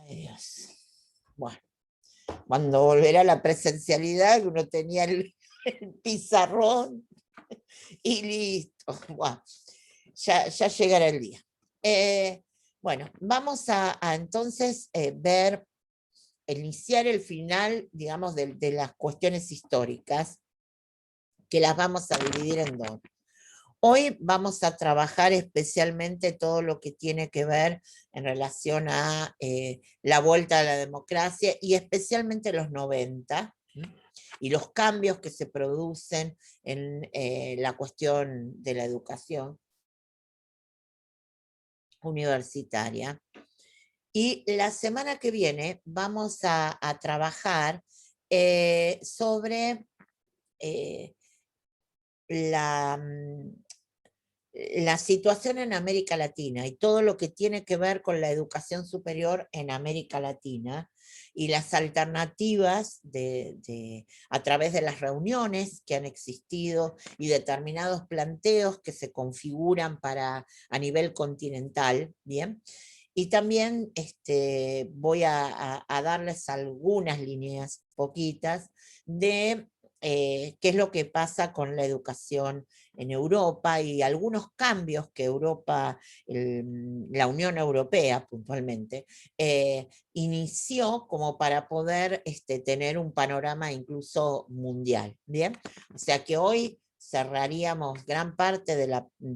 Ay, Dios. Bueno, cuando volverá la presencialidad, uno tenía el pizarrón y listo. Bueno, ya llegará el día. Bueno, vamos a entonces ver, iniciar el final, digamos, de las cuestiones históricas, que las vamos a dividir en dos. Hoy vamos a trabajar especialmente todo lo que tiene que ver en relación a la vuelta a la democracia y especialmente los 90 y los cambios que se producen en la cuestión de la educación universitaria. Y la semana que viene vamos a trabajar sobre la la situación en América Latina y todo lo que tiene que ver con la educación superior en América Latina y las alternativas a través de las reuniones que han existido y determinados planteos que se configuran a nivel continental, ¿bien? Y también voy a darles algunas líneas, poquitas, de qué es lo que pasa con la educación en Europa y algunos cambios que Europa, la Unión Europea puntualmente, inició como para poder tener un panorama incluso mundial. ¿Bien? O sea que hoy cerraríamos gran parte de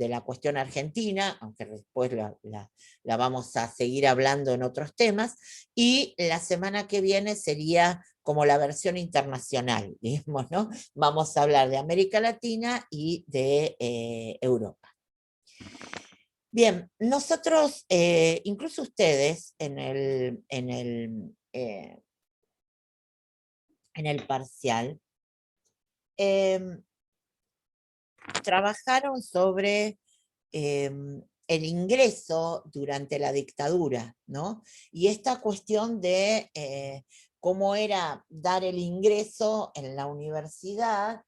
la cuestión argentina, aunque después la vamos a seguir hablando en otros temas, y la semana que viene sería como la versión internacional, digamos, ¿no? Vamos a hablar de América Latina y de Europa. Bien, nosotros, incluso ustedes, en el parcial, trabajaron sobre el ingreso durante la dictadura, ¿no? Y esta cuestión de cómo era dar el ingreso en la universidad.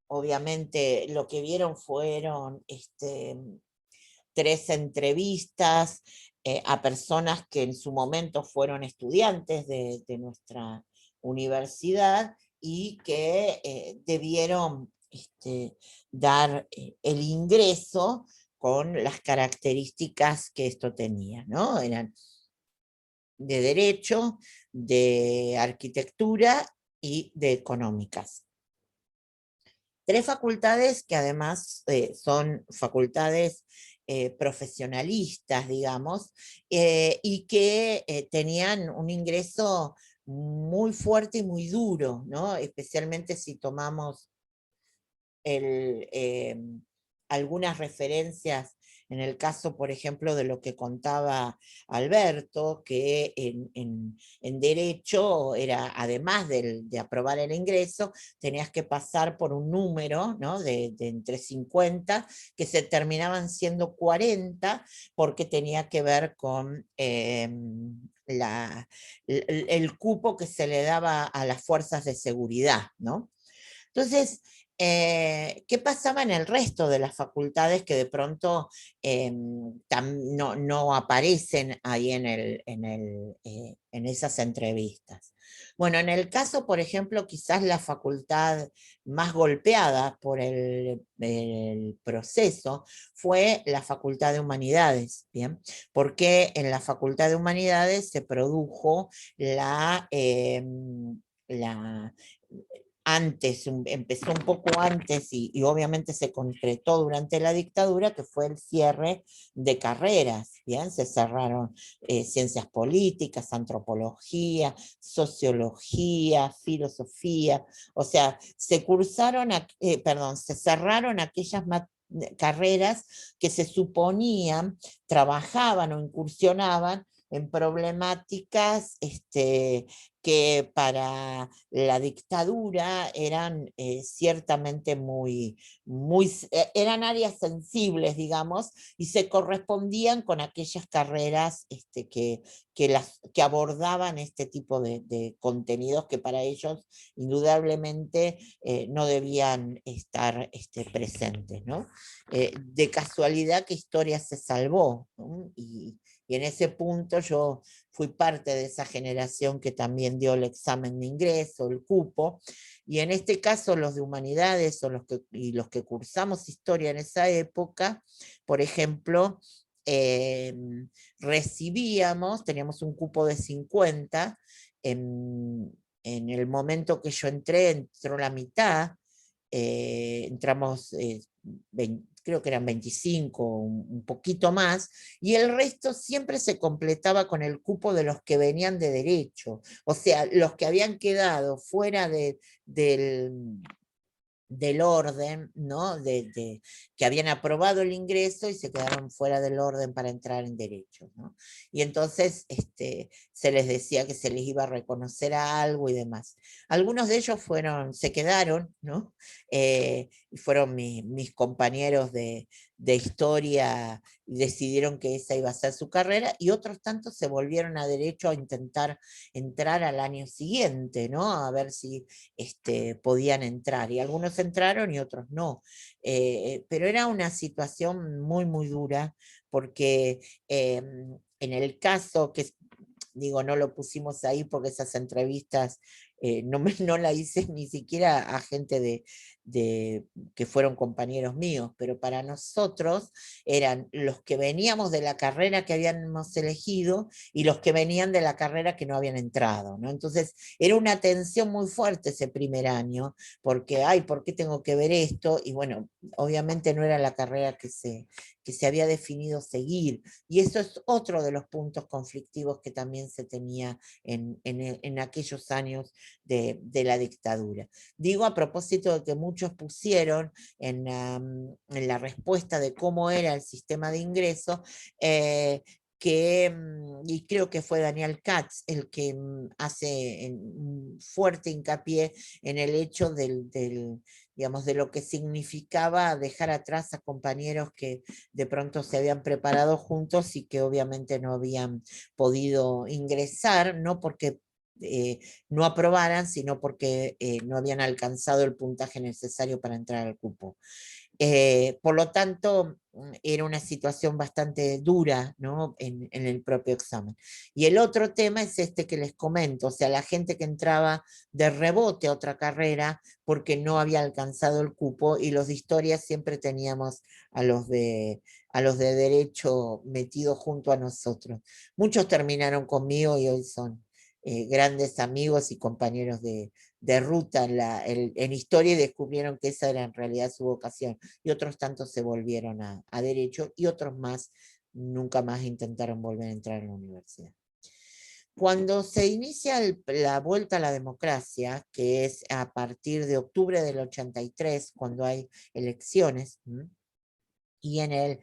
Obviamente lo que vieron fueron 3 entrevistas a personas que en su momento fueron estudiantes de nuestra universidad y que debieron dar el ingreso con las características que esto tenía, ¿no? Eran de derecho, de arquitectura y de económicas. 3 facultades que además son facultades profesionalistas, digamos, y que tenían un ingreso muy fuerte y muy duro, ¿no? Especialmente si tomamos algunas referencias en el caso, por ejemplo, de lo que contaba Alberto, que en derecho era, además de aprobar el ingreso, tenías que pasar por un número, ¿no? de entre 50, que se terminaban siendo 40, porque tenía que ver con el cupo que se le daba a las fuerzas de seguridad, ¿no? Entonces, ¿qué pasaba en el resto de las facultades que de pronto no aparecen ahí en esas entrevistas? Bueno, en el caso, por ejemplo, quizás la facultad más golpeada por el proceso fue la Facultad de Humanidades, ¿bien? Porque en la Facultad de Humanidades se produjo empezó un poco antes y obviamente se concretó durante la dictadura, que fue el cierre de carreras, ¿bien? Se cerraron ciencias políticas, antropología, sociología, filosofía, o sea, se cerraron aquellas carreras que se suponían trabajaban o incursionaban en problemáticas que para la dictadura eran ciertamente eran áreas sensibles, digamos, y se correspondían con aquellas carreras que abordaban este tipo de contenidos que para ellos indudablemente no debían estar presentes, ¿no? De casualidad que historia se salvó, ¿no? Y en ese punto yo fui parte de esa generación que también dio el examen de ingreso, el cupo, y en este caso los de humanidades y los que cursamos historia en esa época, por ejemplo, teníamos un cupo de 50, en el momento que yo entró la mitad, entramos, creo que eran 25, un poquito más, y el resto siempre se completaba con el cupo de los que venían de derecho, o sea, los que habían quedado fuera del orden, ¿no? Que habían aprobado el ingreso y se quedaron fuera del orden para entrar en derecho, ¿no? Y entonces se les decía que se les iba a reconocer algo y demás. Algunos de ellos se quedaron, ¿no? Y fueron mis compañeros de historia y decidieron que esa iba a ser su carrera, y otros tantos se volvieron a derecho a intentar entrar al año siguiente, ¿no? A ver si podían entrar, y algunos entraron y otros no. Pero era una situación muy, muy dura, porque en el caso que, digo, no lo pusimos ahí porque esas entrevistas no la hice ni siquiera a gente que fueron compañeros míos, pero para nosotros eran los que veníamos de la carrera que habíamos elegido y los que venían de la carrera que no habían entrado, ¿no? Entonces era una tensión muy fuerte ese primer año, porque, ay, ¿por qué tengo que ver esto? Y bueno, obviamente no era la carrera que se había definido seguir, y eso es otro de los puntos conflictivos que también se tenía en aquellos años de la dictadura. Digo a propósito de que muchos pusieron en la respuesta de cómo era el sistema de ingreso, y creo que fue Daniel Katz el que hace un fuerte hincapié en el hecho digamos, de lo que significaba dejar atrás a compañeros que de pronto se habían preparado juntos y que obviamente no habían podido ingresar, no porque no aprobaran, sino porque no habían alcanzado el puntaje necesario para entrar al cupo. Por lo tanto, era una situación bastante dura, ¿no? en el propio examen. Y el otro tema es este que les comento, o sea, la gente que entraba de rebote a otra carrera porque no había alcanzado el cupo, y los de historia siempre teníamos a los de derecho metidos junto a nosotros. Muchos terminaron conmigo y hoy son grandes amigos y compañeros de ruta en historia, y descubrieron que esa era en realidad su vocación, y otros tantos se volvieron a derecho, y otros más nunca más intentaron volver a entrar en la universidad. Cuando se inicia la vuelta a la democracia, que es a partir de octubre del 83, cuando hay elecciones, y en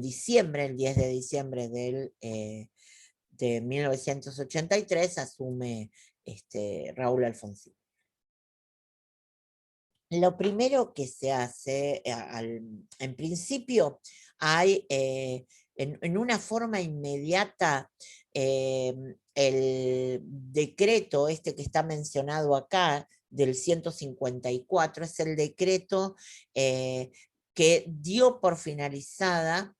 diciembre, el 10 de diciembre de 1983, asume Raúl Alfonsín. Lo primero que se hace, en principio, hay en una forma inmediata el decreto que está mencionado acá, del 154, es el decreto que dio por finalizada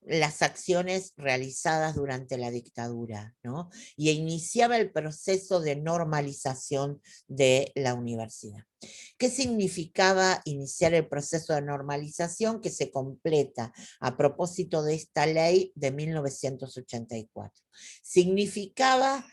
las acciones realizadas durante la dictadura, ¿no? Y iniciaba el proceso de normalización de la universidad. ¿Qué significaba iniciar el proceso de normalización que se completa a propósito de esta ley de 1984? Significaba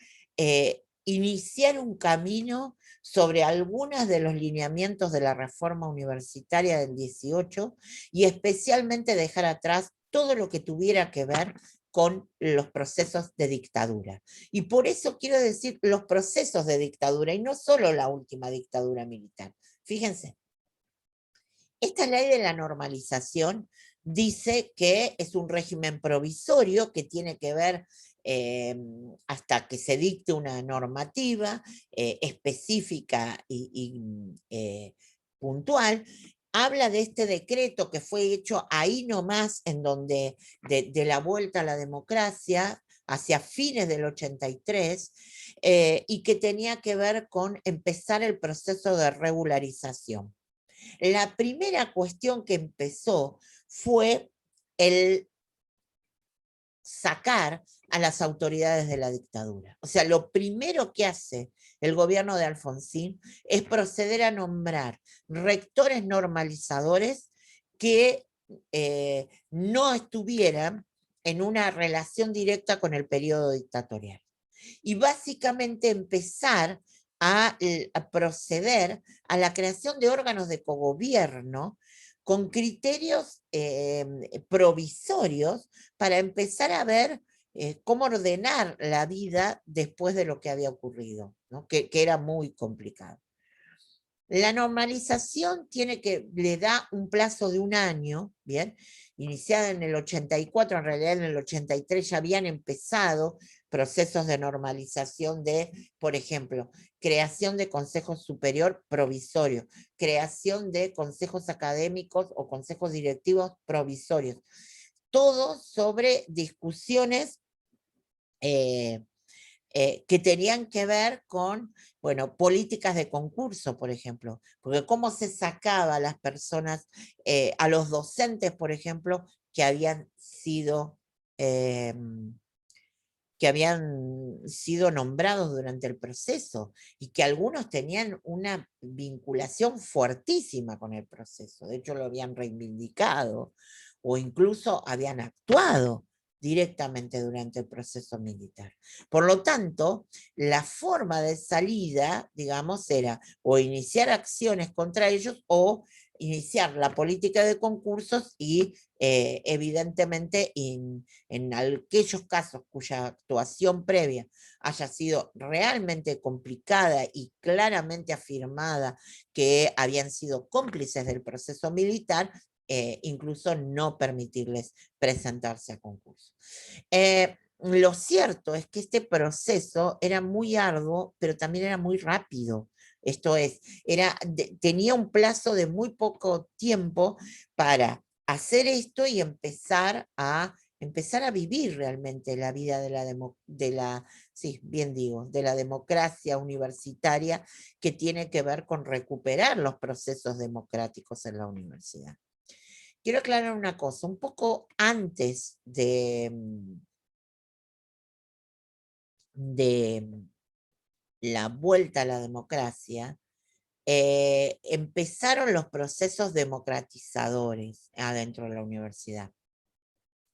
iniciar un camino sobre algunos de los lineamientos de la reforma universitaria del 18, y especialmente dejar atrás todo lo que tuviera que ver con los procesos de dictadura. Y por eso quiero decir los procesos de dictadura, y no solo la última dictadura militar. Fíjense, esta ley de la normalización dice que es un régimen provisorio que tiene que ver hasta que se dicte una normativa específica y puntual. Habla de este decreto que fue hecho ahí nomás, en donde de la vuelta a la democracia, hacia fines del 83, y que tenía que ver con empezar el proceso de regularización. La primera cuestión que empezó fue el sacar a las autoridades de la dictadura. O sea, lo primero que hace el gobierno de Alfonsín es proceder a nombrar rectores normalizadores que no estuvieran en una relación directa con el periodo dictatorial. Y básicamente empezar a proceder a la creación de órganos de cogobierno con criterios provisorios para empezar a ver cómo ordenar la vida después de lo que había ocurrido, ¿no? que era muy complicado. La normalización le da un plazo de un año, ¿bien? Iniciada en el 84, en realidad en el 83 ya habían empezado procesos de normalización de, por ejemplo, creación de Consejo Superior provisorio, creación de consejos académicos o consejos directivos provisorios, todo sobre discusiones que tenían que ver con, bueno, políticas de concurso, por ejemplo, porque cómo se sacaba a las personas, a los docentes, por ejemplo, eh, que habían sido nombrados durante el proceso y que algunos tenían una vinculación fuertísima con el proceso, de hecho lo habían reivindicado o incluso habían actuado directamente durante el proceso militar. Por lo tanto, la forma de salida, digamos, era o iniciar acciones contra ellos o iniciar la política de concursos y evidentemente en aquellos casos cuya actuación previa haya sido realmente complicada y claramente afirmada que habían sido cómplices del proceso militar, incluso no permitirles presentarse a concurso. Lo cierto es que este proceso era muy arduo, pero también era muy rápido. Esto es, tenía un plazo de muy poco tiempo para hacer esto y empezar a vivir realmente la vida sí, bien digo, de la democracia universitaria que tiene que ver con recuperar los procesos democráticos en la universidad. Quiero aclarar una cosa, un poco antes de la vuelta a la democracia, empezaron los procesos democratizadores adentro de la universidad.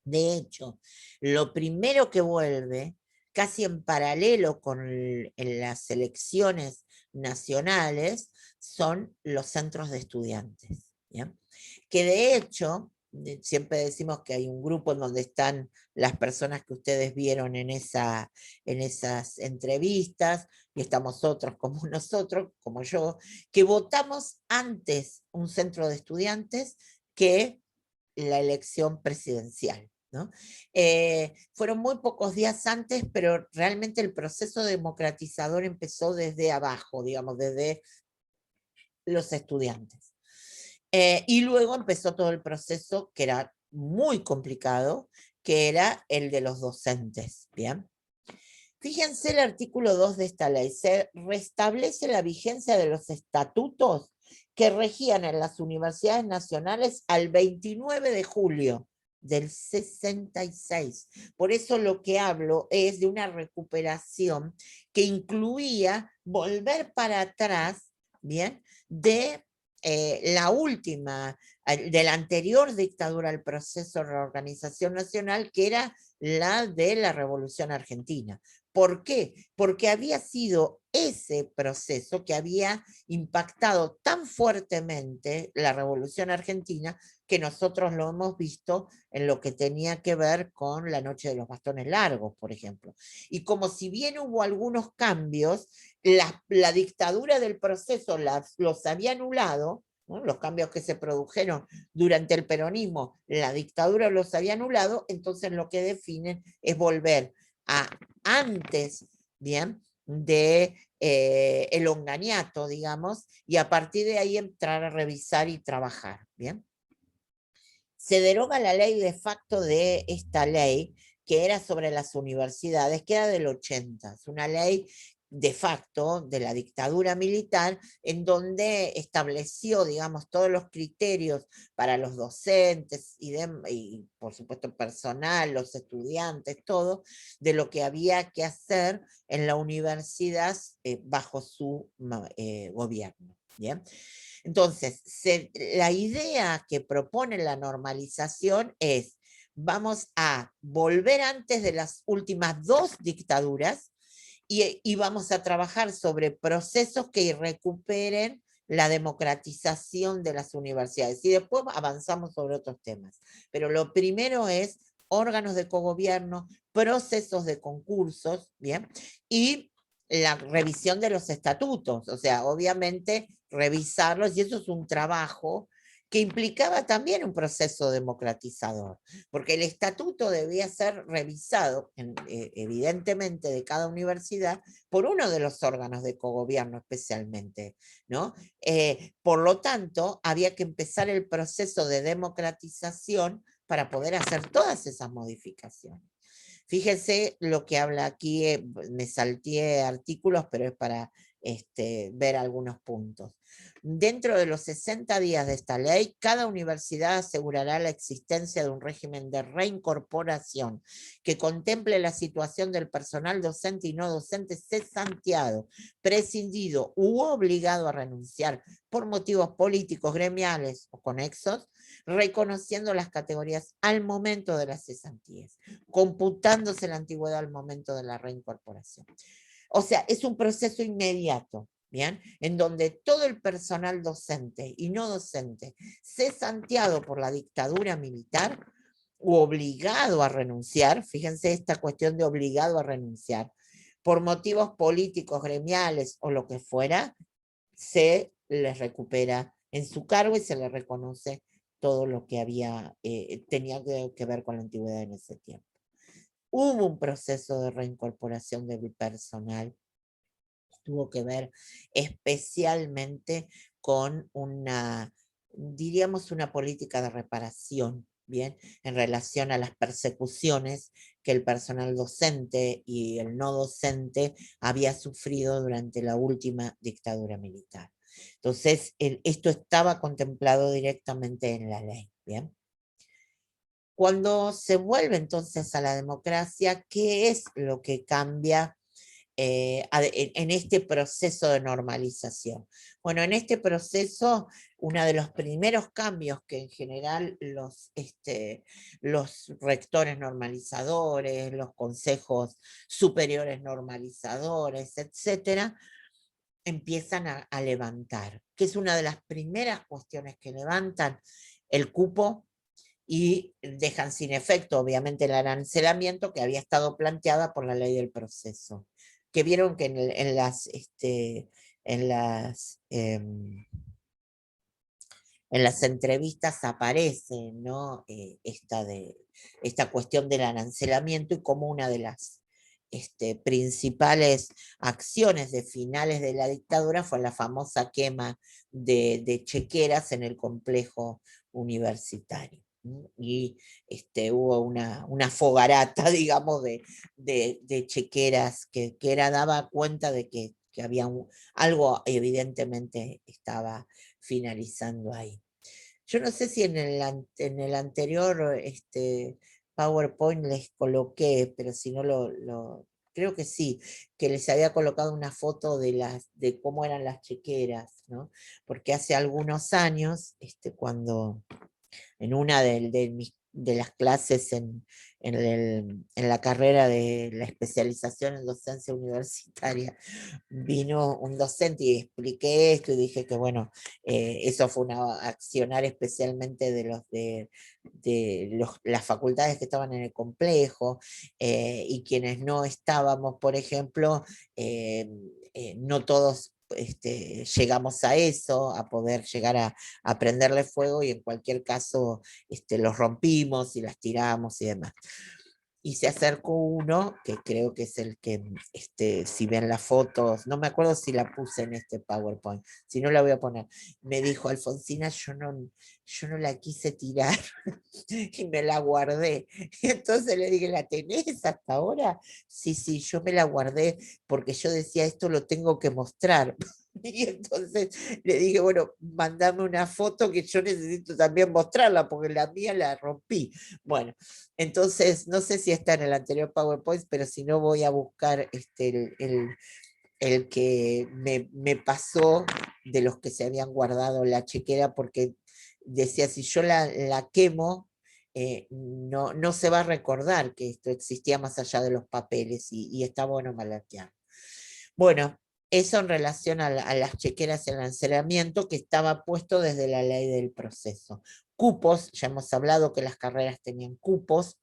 De hecho, lo primero que vuelve, casi en paralelo con en las elecciones nacionales, son los centros de estudiantes. ¿Bien? Que de hecho, siempre decimos que hay un grupo en donde están las personas que ustedes vieron en esas entrevistas, y estamos otros como nosotros, como yo, que votamos antes un centro de estudiantes que la elección presidencial. ¿No? Fueron muy pocos días antes, pero realmente el proceso democratizador empezó desde abajo, digamos, desde los estudiantes. Y luego empezó todo el proceso que era muy complicado, que era el de los docentes. ¿Bien? Fíjense el artículo 2 de esta ley. Se restablece la vigencia de los estatutos que regían en las universidades nacionales al 29 de julio del 66. Por eso lo que hablo es de una recuperación que incluía volver para atrás, ¿bien? De la última, de la anterior dictadura al proceso de reorganización nacional, que era la de la Revolución Argentina. ¿Por qué? Porque había sido ese proceso que había impactado tan fuertemente la Revolución Argentina que nosotros lo hemos visto en lo que tenía que ver con la Noche de los Bastones Largos, por ejemplo. Y como si bien hubo algunos cambios, la dictadura del proceso los había anulado, ¿no? Los cambios que se produjeron durante el peronismo, la dictadura los había anulado, entonces lo que definen es volver a antes, ¿bien? De el onganiato, digamos, y a partir de ahí entrar a revisar y trabajar, ¿bien? Se deroga la ley de facto de esta ley, que era sobre las universidades, que era del 80, es una ley de facto de la dictadura militar, en donde estableció, digamos, todos los criterios para los docentes y por supuesto personal, los estudiantes, todo, de lo que había que hacer en la universidad bajo su gobierno. ¿Bien? Entonces, la idea que propone la normalización es, vamos a volver antes de las últimas dos dictaduras y vamos a trabajar sobre procesos que recuperen la democratización de las universidades. Y después avanzamos sobre otros temas. Pero lo primero es órganos de cogobierno, procesos de concursos, ¿bien? Y la revisión de los estatutos, o sea, obviamente revisarlos, y eso es un trabajo que implicaba también un proceso democratizador, porque el estatuto debía ser revisado, evidentemente, de cada universidad, por uno de los órganos de cogobierno especialmente, ¿no? Por lo tanto, había que empezar el proceso de democratización para poder hacer todas esas modificaciones. Fíjense lo que habla aquí, me salteé artículos, pero es para ver algunos puntos. Dentro de los 60 días de esta ley, cada universidad asegurará la existencia de un régimen de reincorporación que contemple la situación del personal docente y no docente cesanteado, prescindido u obligado a renunciar por motivos políticos, gremiales o conexos, reconociendo las categorías al momento de las cesantías, computándose la antigüedad al momento de la reincorporación. O sea, es un proceso inmediato, ¿bien? En donde todo el personal docente y no docente, cesanteado por la dictadura militar u obligado a renunciar, fíjense esta cuestión de obligado a renunciar, por motivos políticos, gremiales o lo que fuera, se les recupera en su cargo y se les reconoce todo lo que tenía que ver con la antigüedad en ese tiempo. Hubo un proceso de reincorporación del personal, tuvo que ver especialmente con diríamos, una política de reparación, ¿bien? En relación a las persecuciones que el personal docente y el no docente había sufrido durante la última dictadura militar. Entonces, esto estaba contemplado directamente en la ley, ¿bien? Cuando se vuelve entonces a la democracia, ¿qué es lo que cambia en este proceso de normalización? Bueno, en este proceso, uno de los primeros cambios que en general los rectores normalizadores, los consejos superiores normalizadores, etcétera, empiezan a levantar, que es una de las primeras cuestiones que levantan, el cupo, y dejan sin efecto, obviamente, el arancelamiento que había estado planteada por la ley del proceso. Que vieron que en las, en las entrevistas aparece, ¿no? Esta cuestión del arancelamiento y como una de las principales acciones de finales de la dictadura fue la famosa quema de chequeras en el complejo universitario. Y hubo una fogarata, digamos, de chequeras que daba cuenta de que había algo evidentemente estaba finalizando ahí. Yo no sé si en el anterior PowerPoint les coloqué, pero si no creo que sí, que les había colocado una foto de cómo eran las chequeras, ¿no? Porque hace algunos años, cuando en una de las clases en la carrera de la especialización en docencia universitaria, vino un docente y expliqué esto y dije que bueno, eso fue una accionar especialmente de las facultades que estaban en el complejo, y quienes no estábamos, por ejemplo, no todos llegamos a eso, a poder llegar a prenderle fuego, y en cualquier caso los rompimos y las tiramos y demás. y se acercó uno, que creo que es el que, si ven las fotos, no me acuerdo si la puse en este PowerPoint, si no la voy a poner, me dijo, Alfonsina, yo no la quise tirar y me la guardé. Y entonces le dije, ¿la tenés hasta ahora? Sí, sí, yo me la guardé porque yo decía, esto lo tengo que mostrar. Y entonces le dije, bueno, mandame una foto que yo necesito también mostrarla, porque la mía la rompí. Bueno, entonces no sé si está en el anterior PowerPoint, pero si no voy a buscar el que me pasó de los que se habían guardado la chequera, porque decía, si yo la quemo, no se va a recordar que esto existía más allá de los papeles y está bueno malatear. Bueno, eso en relación a las chequeras y el almacenamiento que estaba puesto desde la ley del proceso. Cupos, ya hemos hablado que las carreras tenían cupos,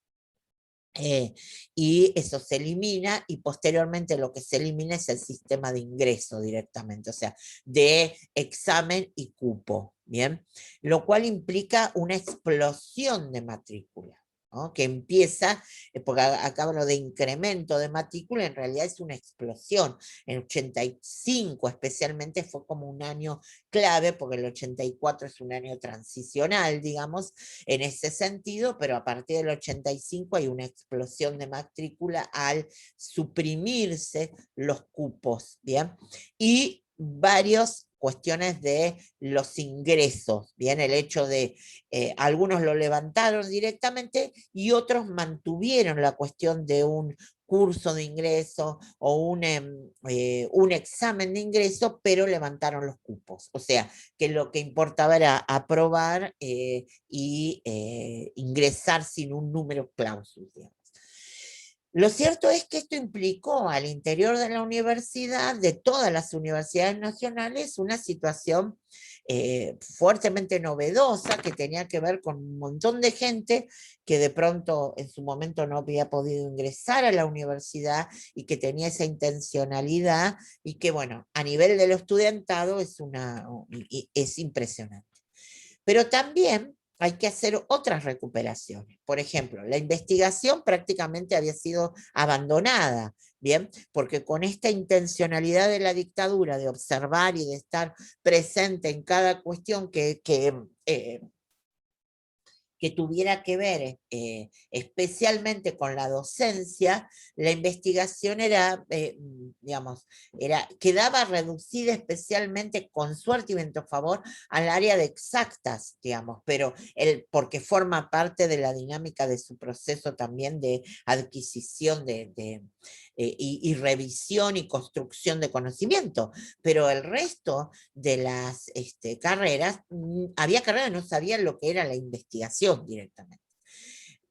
y eso se elimina y posteriormente lo que se elimina es el sistema de ingreso directamente, o sea, de examen y cupo, ¿bien? Lo cual implica una explosión de matrícula, ¿no? Que empieza, porque acá hablo de incremento de matrícula, en realidad es una explosión. En 85 especialmente fue como un año clave, porque el 84 es un año transicional, digamos, en ese sentido, pero a partir del 85 hay una explosión de matrícula al suprimirse los cupos, ¿bien? Y varias cuestiones de los ingresos, bien, el hecho de algunos lo levantaron directamente y otros mantuvieron la cuestión de un curso de ingreso o un examen de ingreso, pero levantaron los cupos. O sea, que lo que importaba era aprobar y ingresar sin un número clausus, digamos. Lo cierto es que esto implicó al interior de la universidad, de todas las universidades nacionales, una situación fuertemente novedosa que tenía que ver con un montón de gente que de pronto en su momento no había podido ingresar a la universidad y que tenía esa intencionalidad y que, bueno, a nivel del estudiantado es impresionante. Pero también hay que hacer otras recuperaciones. Por ejemplo, la investigación prácticamente había sido abandonada, ¿bien? Porque con esta intencionalidad de la dictadura de observar y de estar presente en cada cuestión que tuviera que ver especialmente con la docencia, la investigación digamos, quedaba reducida especialmente con suerte y viento a favor al área de exactas, digamos, pero porque forma parte de la dinámica de su proceso también de adquisición y revisión y construcción de conocimiento, pero el resto de las carreras, había carreras que no sabían lo que era la investigación directamente.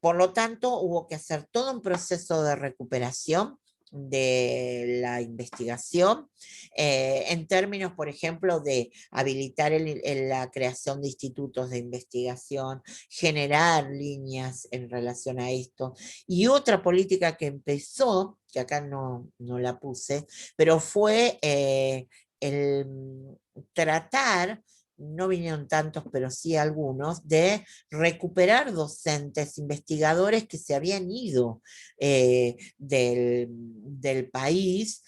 Por lo tanto, hubo que hacer todo un proceso de recuperación de la investigación, en términos, por ejemplo, de habilitar la creación de institutos de investigación, generar líneas en relación a esto. Y otra política que empezó, que acá no la puse, pero fue el tratar, no vinieron tantos, pero sí algunos, de recuperar docentes, investigadores que se habían ido del país,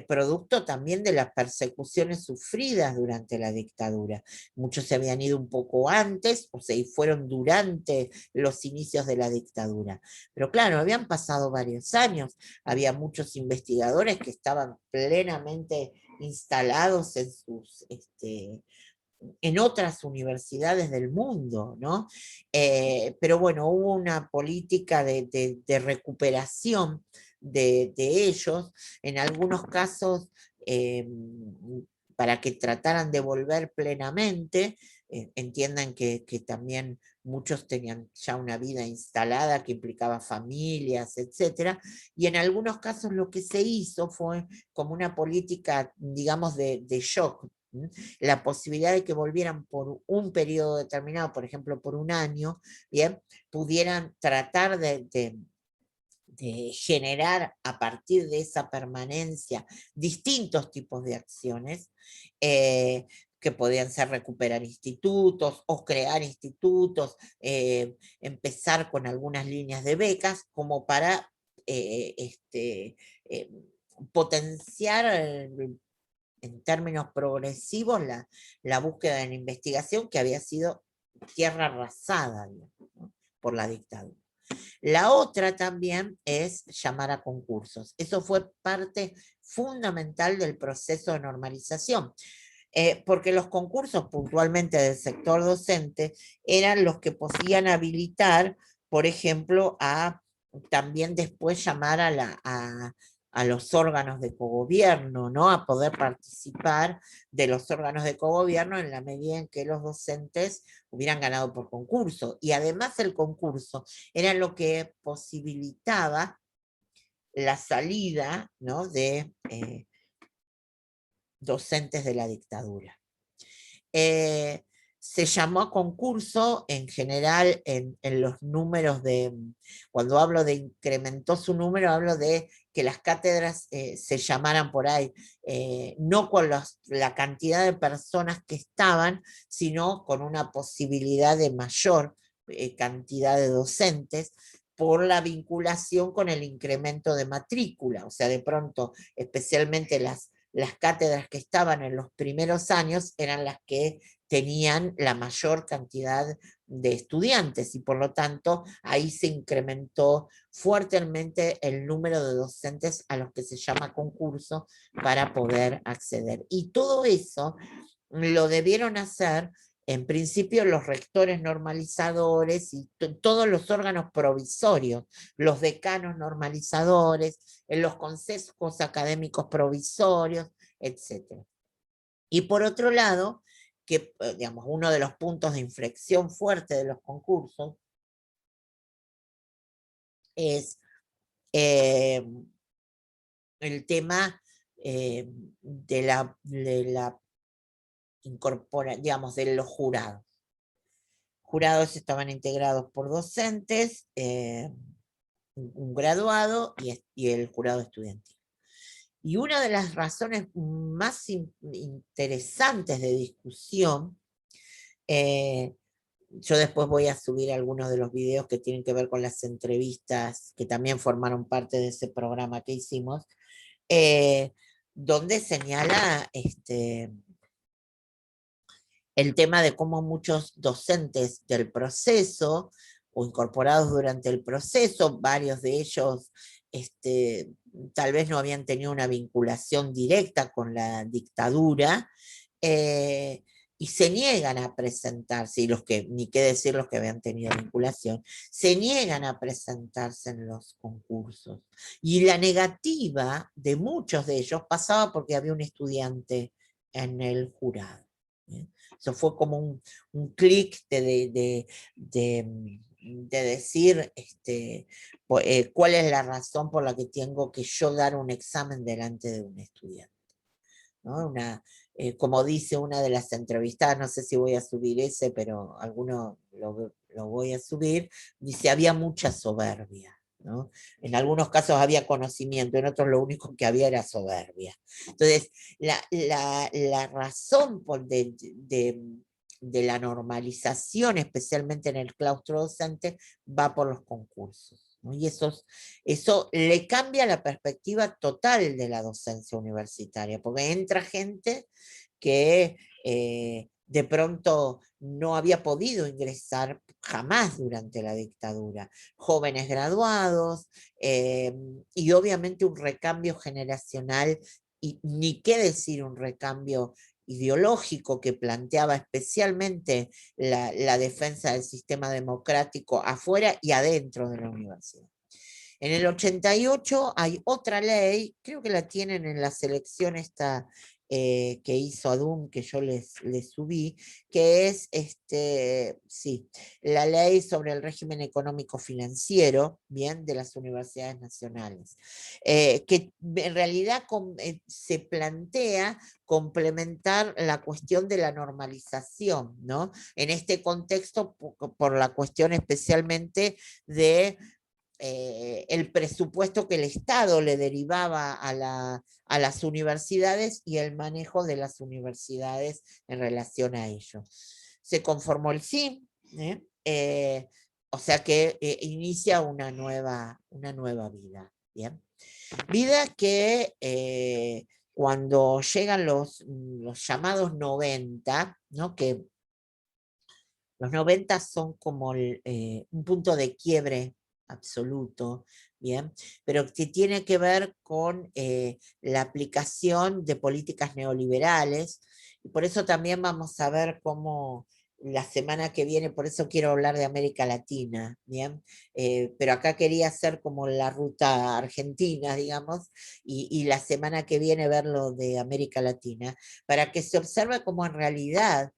producto también de las persecuciones sufridas durante la dictadura. Muchos se habían ido un poco antes, o sea, y fueron durante los inicios de la dictadura. Pero claro, habían pasado varios años, había muchos investigadores que estaban plenamente instalados en otras universidades del mundo, ¿no? Pero bueno, hubo una política de recuperación de ellos, en algunos casos para que trataran de volver plenamente, entiendan que también muchos tenían ya una vida instalada que implicaba familias, etcétera, y en algunos casos lo que se hizo fue como una política, digamos, de shock, la posibilidad de que volvieran por un periodo determinado, por ejemplo, por un año, bien, pudieran tratar de generar a partir de esa permanencia distintos tipos de acciones, que podían ser recuperar institutos o crear institutos, empezar con algunas líneas de becas como para potenciar en términos progresivos la búsqueda de la investigación que había sido tierra arrasada, digamos, ¿no?, por la dictadura. La otra también es llamar a concursos. Eso fue parte fundamental del proceso de normalización, porque los concursos puntualmente del sector docente eran los que podían habilitar, por ejemplo, a también después llamar a los órganos de cogobierno, ¿no?, a poder participar de los órganos de cogobierno en la medida en que los docentes hubieran ganado por concurso. Y además el concurso era lo que posibilitaba la salida, ¿no?, de docentes de la dictadura. Se llamó a concurso en general en los números de, cuando hablo de incrementó su número, hablo de que las cátedras se llamaran por ahí, no con la cantidad de personas que estaban, sino con una posibilidad de mayor cantidad de docentes, por la vinculación con el incremento de matrícula. O sea, de pronto, especialmente las cátedras que estaban en los primeros años eran las que tenían la mayor cantidad de estudiantes y por lo tanto ahí se incrementó fuertemente el número de docentes a los que se llama concurso para poder acceder. Y todo eso lo debieron hacer en principio los rectores normalizadores y todos los órganos provisorios, los decanos normalizadores, en los consejos académicos provisorios, etc. Y por otro lado, que digamos, uno de los puntos de inflexión fuerte de los concursos es el tema de la digamos, de los jurados. Jurados estaban integrados por docentes, un graduado y el jurado estudiantil. Y una de las razones más interesantes de discusión, yo después voy a subir algunos de los videos que tienen que ver con las entrevistas, que también formaron parte de ese programa que hicimos, donde señala el tema de cómo muchos docentes del proceso o incorporados durante el proceso, varios de ellos tal vez no habían tenido una vinculación directa con la dictadura, y se niegan a presentarse, y los que, ni qué decir los que habían tenido vinculación, se niegan a presentarse en los concursos. Y la negativa de muchos de ellos pasaba porque había un estudiante en el jurado. Eso fue como un clic de decir cuál es la razón por la que tengo que yo dar un examen delante de un estudiante, ¿no? Como dice una de las entrevistadas, no sé si voy a subir ese, pero alguno lo voy a subir, dice, había mucha soberbia, ¿no? En algunos casos había conocimiento, en otros lo único que había era soberbia. Entonces, la razón de la normalización, especialmente en el claustro docente, va por los concursos, ¿no? Y eso le cambia la perspectiva total de la docencia universitaria, porque entra gente que de pronto no había podido ingresar jamás durante la dictadura, jóvenes graduados, y obviamente un recambio generacional, y ni qué decir un recambio ideológico que planteaba especialmente la defensa del sistema democrático afuera y adentro de la universidad. En el 88 hay otra ley, creo que la tienen en la selección esta que hizo Adún, que yo les subí, que es la ley sobre el régimen económico financiero, bien, de las universidades nacionales, que en realidad se plantea complementar la cuestión de la normalización, ¿no? En este contexto, por la cuestión especialmente de el presupuesto que el Estado le derivaba a las universidades y el manejo de las universidades en relación a ello. Se conformó el CIM, o sea que inicia una nueva vida. ¿Bien? Vida que cuando llegan los llamados 90, ¿no? Que los 90 son como un punto de quiebre absoluto, ¿bien? Pero que tiene que ver con la aplicación de políticas neoliberales, y por eso también vamos a ver cómo la semana que viene, por eso quiero hablar de América Latina, ¿bien? Pero acá quería hacer como la ruta argentina, digamos, y la semana que viene ver lo de América Latina, para que se observe cómo en realidad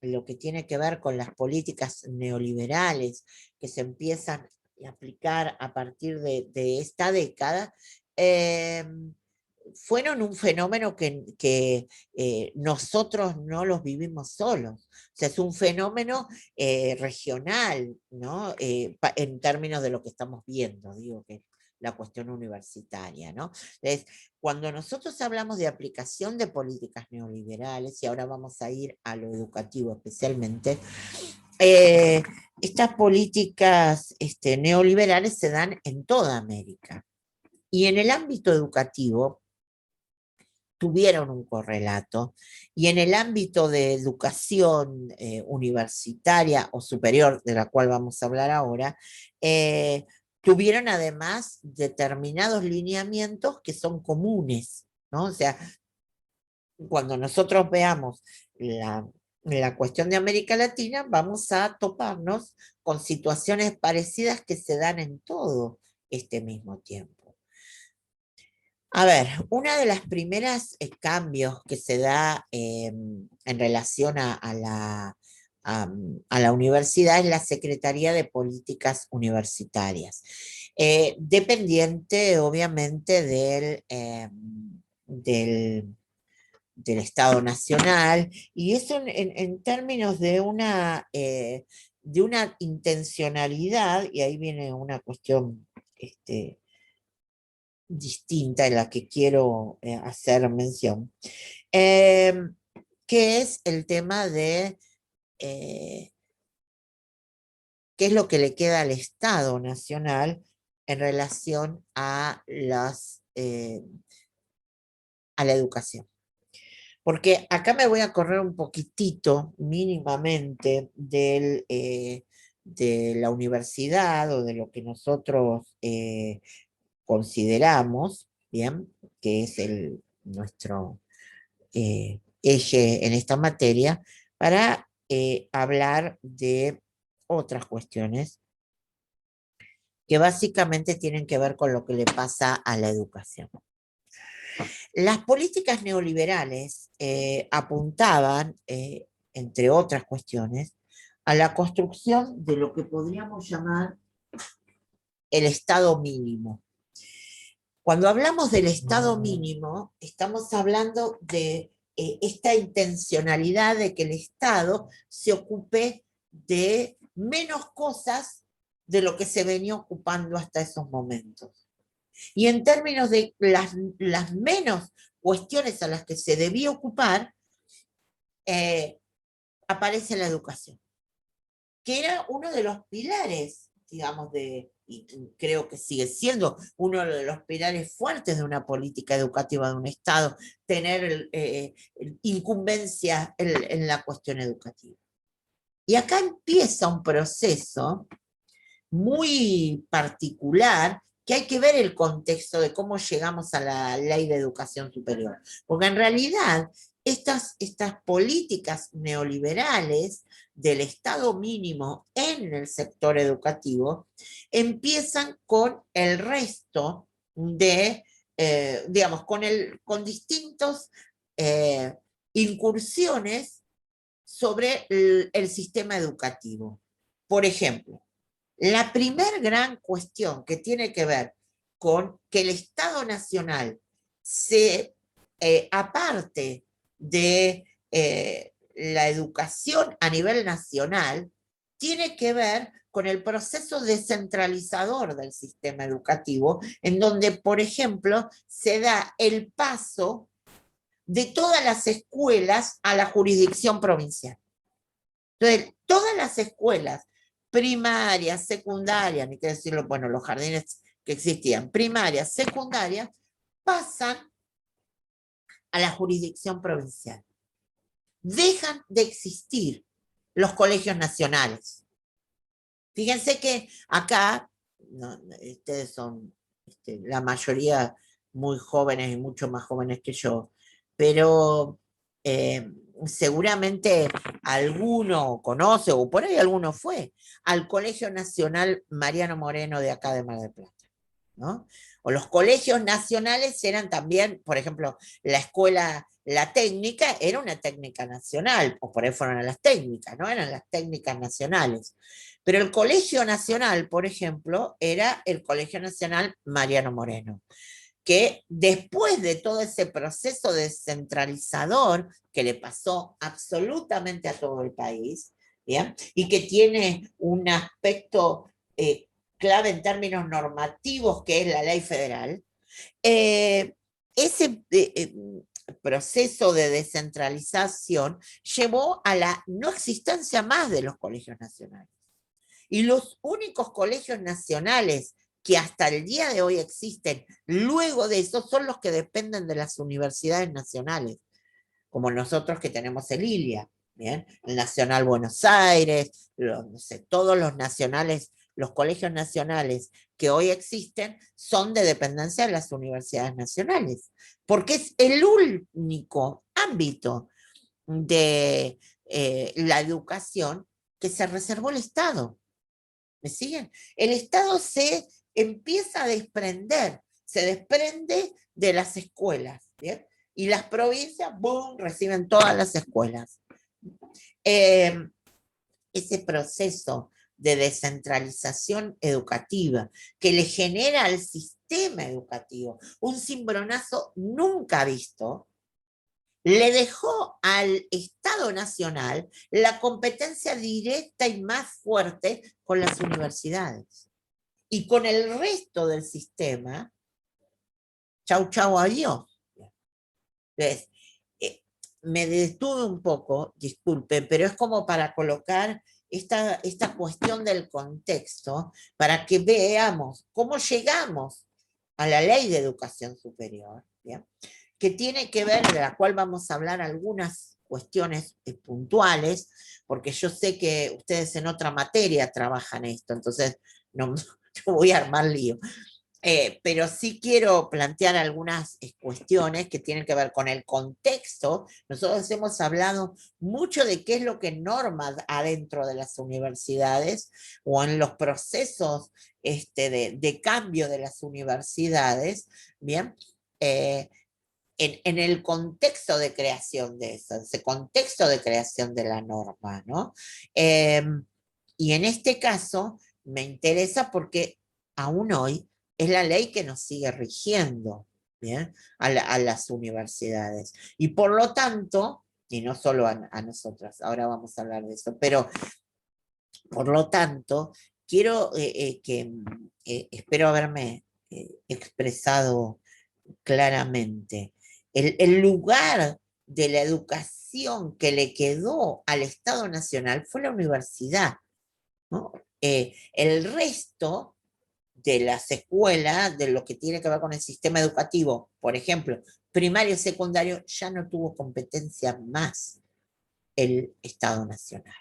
lo que tiene que ver con las políticas neoliberales que se empiezan a aplicar a partir de esta década, fueron un fenómeno que nosotros no los vivimos solos. O sea, es un fenómeno regional, ¿no? En términos de lo que estamos viendo, digo que la cuestión universitaria, ¿no? Entonces, cuando nosotros hablamos de aplicación de políticas neoliberales, y ahora vamos a ir a lo educativo especialmente, estas políticas neoliberales se dan en toda América. Y en el ámbito educativo tuvieron un correlato, y en el ámbito de educación universitaria o superior, de la cual vamos a hablar ahora, tuvieron además determinados lineamientos que son comunes, ¿no? O sea, cuando nosotros veamos la cuestión de América Latina, vamos a toparnos con situaciones parecidas que se dan en todo este mismo tiempo. A ver, una de las primeras cambios que se da en relación a la universidad es la Secretaría de Políticas Universitarias, dependiente obviamente del del Estado Nacional, y eso en términos de una intencionalidad, y ahí viene una cuestión distinta en la que quiero hacer mención, eh, que es el tema de eh, qué es lo que le queda al Estado Nacional en relación a la educación. Porque acá me voy a correr un poquitito, mínimamente, de la universidad o de lo que nosotros consideramos, ¿bien? Que es nuestro eje en esta materia, para hablar de otras cuestiones que básicamente tienen que ver con lo que le pasa a la educación. Las políticas neoliberales apuntaban, entre otras cuestiones, a la construcción de lo que podríamos llamar el Estado mínimo. Cuando hablamos del Estado mínimo, estamos hablando de esta intencionalidad de que el Estado se ocupe de menos cosas de lo que se venía ocupando hasta esos momentos. Y en términos de las menos cuestiones a las que se debía ocupar, aparece la educación, que era uno de los pilares, digamos, y creo que sigue siendo uno de los pilares fuertes de una política educativa de un Estado, tener incumbencia en la cuestión educativa. Y acá empieza un proceso muy particular, que hay que ver el contexto de cómo llegamos a la ley de educación superior. Porque en realidad estas políticas neoliberales del Estado mínimo en el sector educativo empiezan con el resto de, digamos, con distintos incursiones sobre el sistema educativo. Por ejemplo, la primer gran cuestión que tiene que ver con que el Estado Nacional se aparte de la educación a nivel nacional, tiene que ver con el proceso descentralizador del sistema educativo, en donde, por ejemplo, se da el paso de todas las escuelas a la jurisdicción provincial. Entonces, todas las escuelas primarias, secundarias, ni qué decirlo, bueno, los jardines que existían, primarias, secundarias, pasan a la jurisdicción provincial. Dejan de existir los colegios nacionales. Fíjense que acá, no, ustedes son la mayoría muy jóvenes y mucho más jóvenes que yo, pero seguramente alguno conoce, o por ahí alguno fue, al Colegio Nacional Mariano Moreno de acá de Mar del Plata, ¿no? O los colegios nacionales eran también, por ejemplo, la escuela, la técnica era una técnica nacional, o por ahí fueron a las técnicas, ¿no? Eran las técnicas nacionales. Pero el Colegio Nacional, por ejemplo, era el Colegio Nacional Mariano Moreno, que después de todo ese proceso descentralizador que le pasó absolutamente a todo el país, ¿bien? Y que tiene un aspecto clave en términos normativos, que es la ley federal, ese proceso de descentralización llevó a la no existencia más de los colegios nacionales. Y los únicos colegios nacionales que hasta el día de hoy existen, luego de eso, son los que dependen de las universidades nacionales, como nosotros que tenemos el ILIA, ¿bien? El Nacional Buenos Aires, no sé, todos los nacionales, los colegios nacionales que hoy existen son de dependencia de las universidades nacionales, porque es el único ámbito de la educación que se reservó el Estado. ¿Me siguen? El Estado se empieza a desprender, se desprende de las escuelas, ¿bien? Y las provincias, ¡boom!, reciben todas las escuelas. Ese proceso de descentralización educativa que le genera al sistema educativo un cimbronazo nunca visto, le dejó al Estado Nacional la competencia directa y más fuerte con las universidades. Y con el resto del sistema, chau, chau, adiós. Entonces, me detuve un poco, disculpen, pero es como para colocar esta cuestión del contexto, para que veamos cómo llegamos a la ley de educación superior, ¿bien? Que tiene que ver, de la cual vamos a hablar algunas cuestiones puntuales, porque yo sé que ustedes en otra materia trabajan esto, entonces no voy a armar lío. Pero sí quiero plantear algunas cuestiones que tienen que ver con el contexto. Nosotros hemos hablado mucho de qué es lo que norma adentro de las universidades o en los procesos de cambio de las universidades, ¿bien? En el contexto de creación de eso, ese contexto de creación de la norma, ¿no? Y en este caso me interesa porque aún hoy es la ley que nos sigue rigiendo, ¿bien? A las universidades. Y por lo tanto, y no solo a nosotras, ahora vamos a hablar de eso, pero por lo tanto, quiero espero haberme expresado claramente. El lugar de la educación que le quedó al Estado Nacional fue la universidad, ¿no? El resto de las escuelas, de lo que tiene que ver con el sistema educativo, por ejemplo, primario y secundario, ya no tuvo competencia más el Estado Nacional.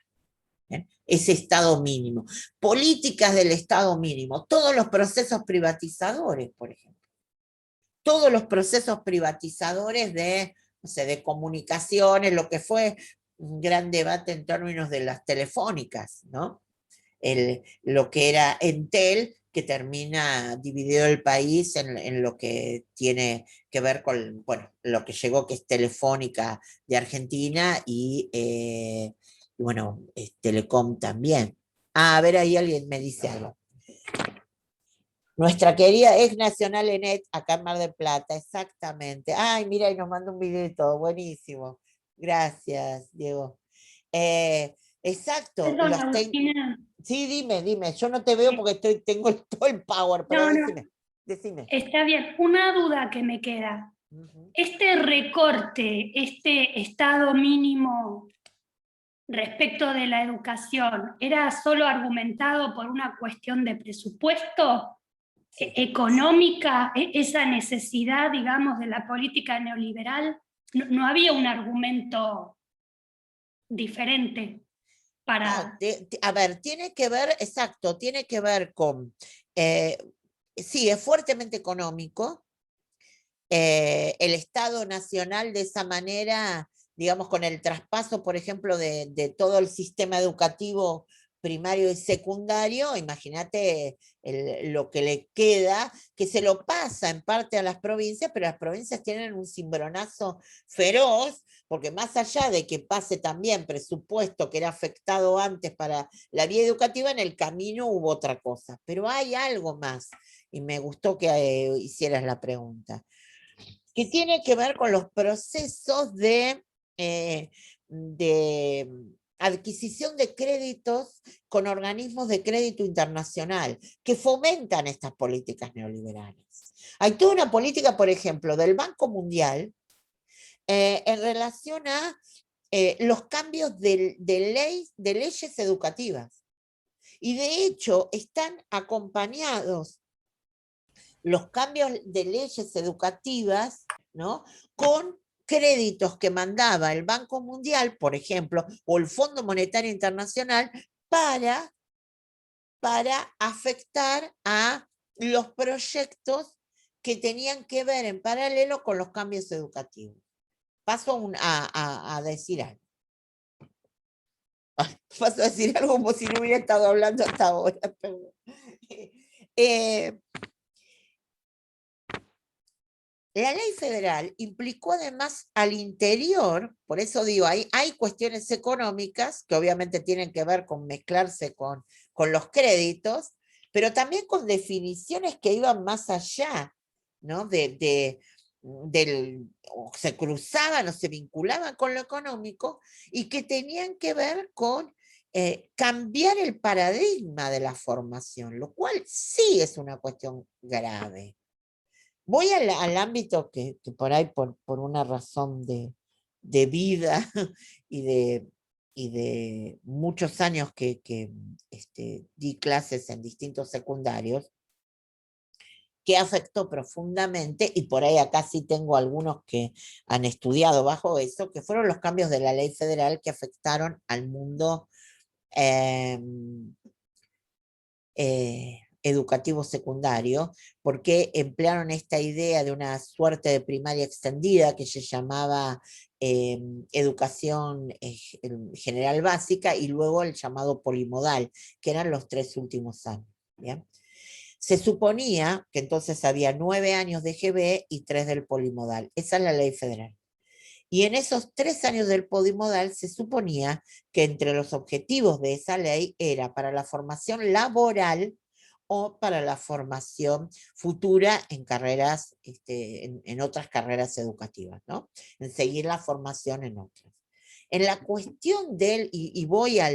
¿Bien? Ese Estado mínimo. Políticas del Estado mínimo, todos los procesos privatizadores, por ejemplo. Todos los procesos privatizadores de, no sé, de comunicaciones, lo que fue un gran debate en términos de las telefónicas, ¿no? Lo que era Entel, que termina dividido el país en lo que tiene que ver con, bueno, lo que llegó, que es Telefónica de Argentina y bueno, Telecom también. Ah, a ver, ahí alguien me dice algo. Nuestra querida ex nacional Enet, acá en Mar del Plata, exactamente. Ay, mira, y nos manda un video, buenísimo. Gracias, Diego. Exacto. Perdón, Agustina. Sí, dime, yo no te veo porque tengo todo el power, pero No, no, decime. está bien. Una duda que me queda. Ujú. Este recorte, este estado mínimo respecto de la educación, ¿era solo argumentado por una cuestión de presupuesto Sí. económica, esa necesidad, digamos, de la política neoliberal? No, no había un argumento diferente No, para... a ver, tiene que ver, exacto, tiene que ver con, eh, sí, es fuertemente económico, el Estado Nacional de esa manera, digamos, con el traspaso, por ejemplo, de todo el sistema educativo primario y secundario, imagínate lo que le queda, que se lo pasa en parte a las provincias, pero las provincias tienen un cimbronazo feroz, porque más allá de que pase también presupuesto que era afectado antes para la vía educativa, en el camino hubo otra cosa. Pero hay algo más, y me gustó que hicieras la pregunta que tiene que ver con los procesos de adquisición de créditos con organismos de crédito internacional que fomentan estas políticas neoliberales. Hay toda una política, por ejemplo, del Banco Mundial en relación a los cambios de leyes educativas. Y de hecho están acompañados los cambios de leyes educativas, ¿no? Con créditos que mandaba el Banco Mundial, por ejemplo, o el Fondo Monetario Internacional para afectar a los proyectos que tenían que ver en paralelo con los cambios educativos. Paso a decir algo. Paso a decir algo como si no hubiera estado hablando hasta ahora. Eh, La ley federal implicó además al interior, por eso digo, hay cuestiones económicas que obviamente tienen que ver con mezclarse con los créditos, pero también con definiciones que iban más allá, ¿no? O se cruzaban o se vinculaban con lo económico y que tenían que ver con cambiar el paradigma de la formación, lo cual sí es una cuestión grave. Voy al ámbito que por ahí, por una razón de vida y de muchos años que di clases en distintos secundarios, que afectó profundamente, y por ahí acá sí tengo algunos que han estudiado bajo eso, que fueron los cambios de la ley federal que afectaron al mundo eh, educativo secundario, porque emplearon esta idea de una suerte de primaria extendida que se llamaba educación general básica y luego el llamado polimodal, que eran los 3 últimos años. ¿Bien? Se suponía que entonces había 9 años de GB y 3 del polimodal. Esa es la ley federal. Y en esos 3 años del polimodal se suponía que entre los objetivos de esa ley era para la formación laboral o para la formación futura en carreras, en otras carreras educativas, ¿no? En seguir la formación en otras. En la cuestión del, y voy a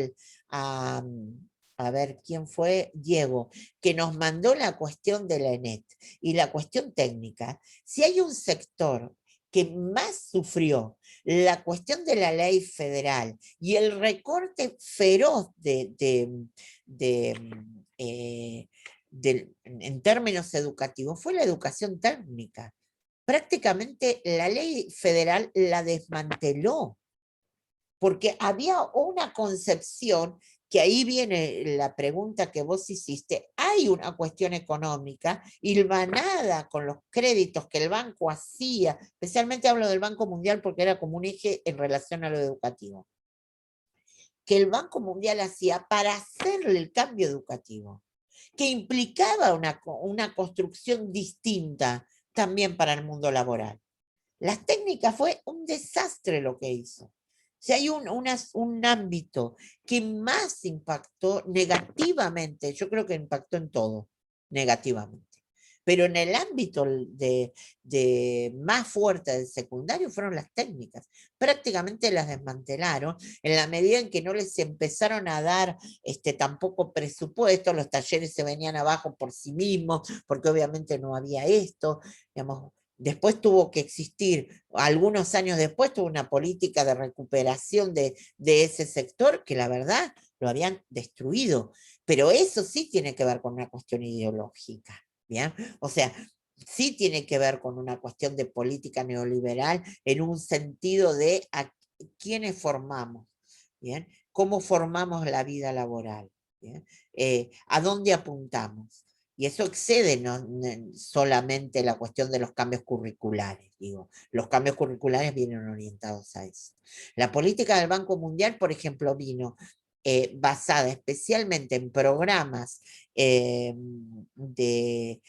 ver quién fue, Diego, que nos mandó la cuestión de la ENET y la cuestión técnica, si hay un sector que más sufrió la cuestión de la ley federal y el recorte feroz en términos educativos fue la educación técnica. Prácticamente la ley federal la desmanteló, porque había una concepción, que ahí viene la pregunta que vos hiciste, hay una cuestión económica hilvanada con los créditos que el banco hacía, especialmente hablo del Banco Mundial porque era como un eje en relación a lo educativo, que el Banco Mundial hacía para hacerle el cambio educativo, que implicaba una construcción distinta también para el mundo laboral. Las técnicas fue un desastre lo que hizo. Si hay un ámbito que más impactó negativamente, yo creo que impactó en todo negativamente, Pero en el ámbito de más fuerte del secundario fueron las técnicas. Prácticamente las desmantelaron en la medida en que no les empezaron a dar tampoco presupuesto, los talleres se venían abajo por sí mismos, porque obviamente no había esto, digamos. Después tuvo que existir, algunos años después tuvo una política de recuperación de ese sector que la verdad lo habían destruido. Pero eso sí tiene que ver con una cuestión ideológica, ¿bien? O sea, sí tiene que ver con una cuestión de política neoliberal en un sentido de a quiénes formamos, ¿bien? ¿Cómo formamos la vida laboral? ¿Bien? ¿A dónde apuntamos? Y eso excede no solamente la cuestión de los cambios curriculares, digo. Los cambios curriculares vienen orientados a eso. La política del Banco Mundial, por ejemplo, vino basada especialmente en programas de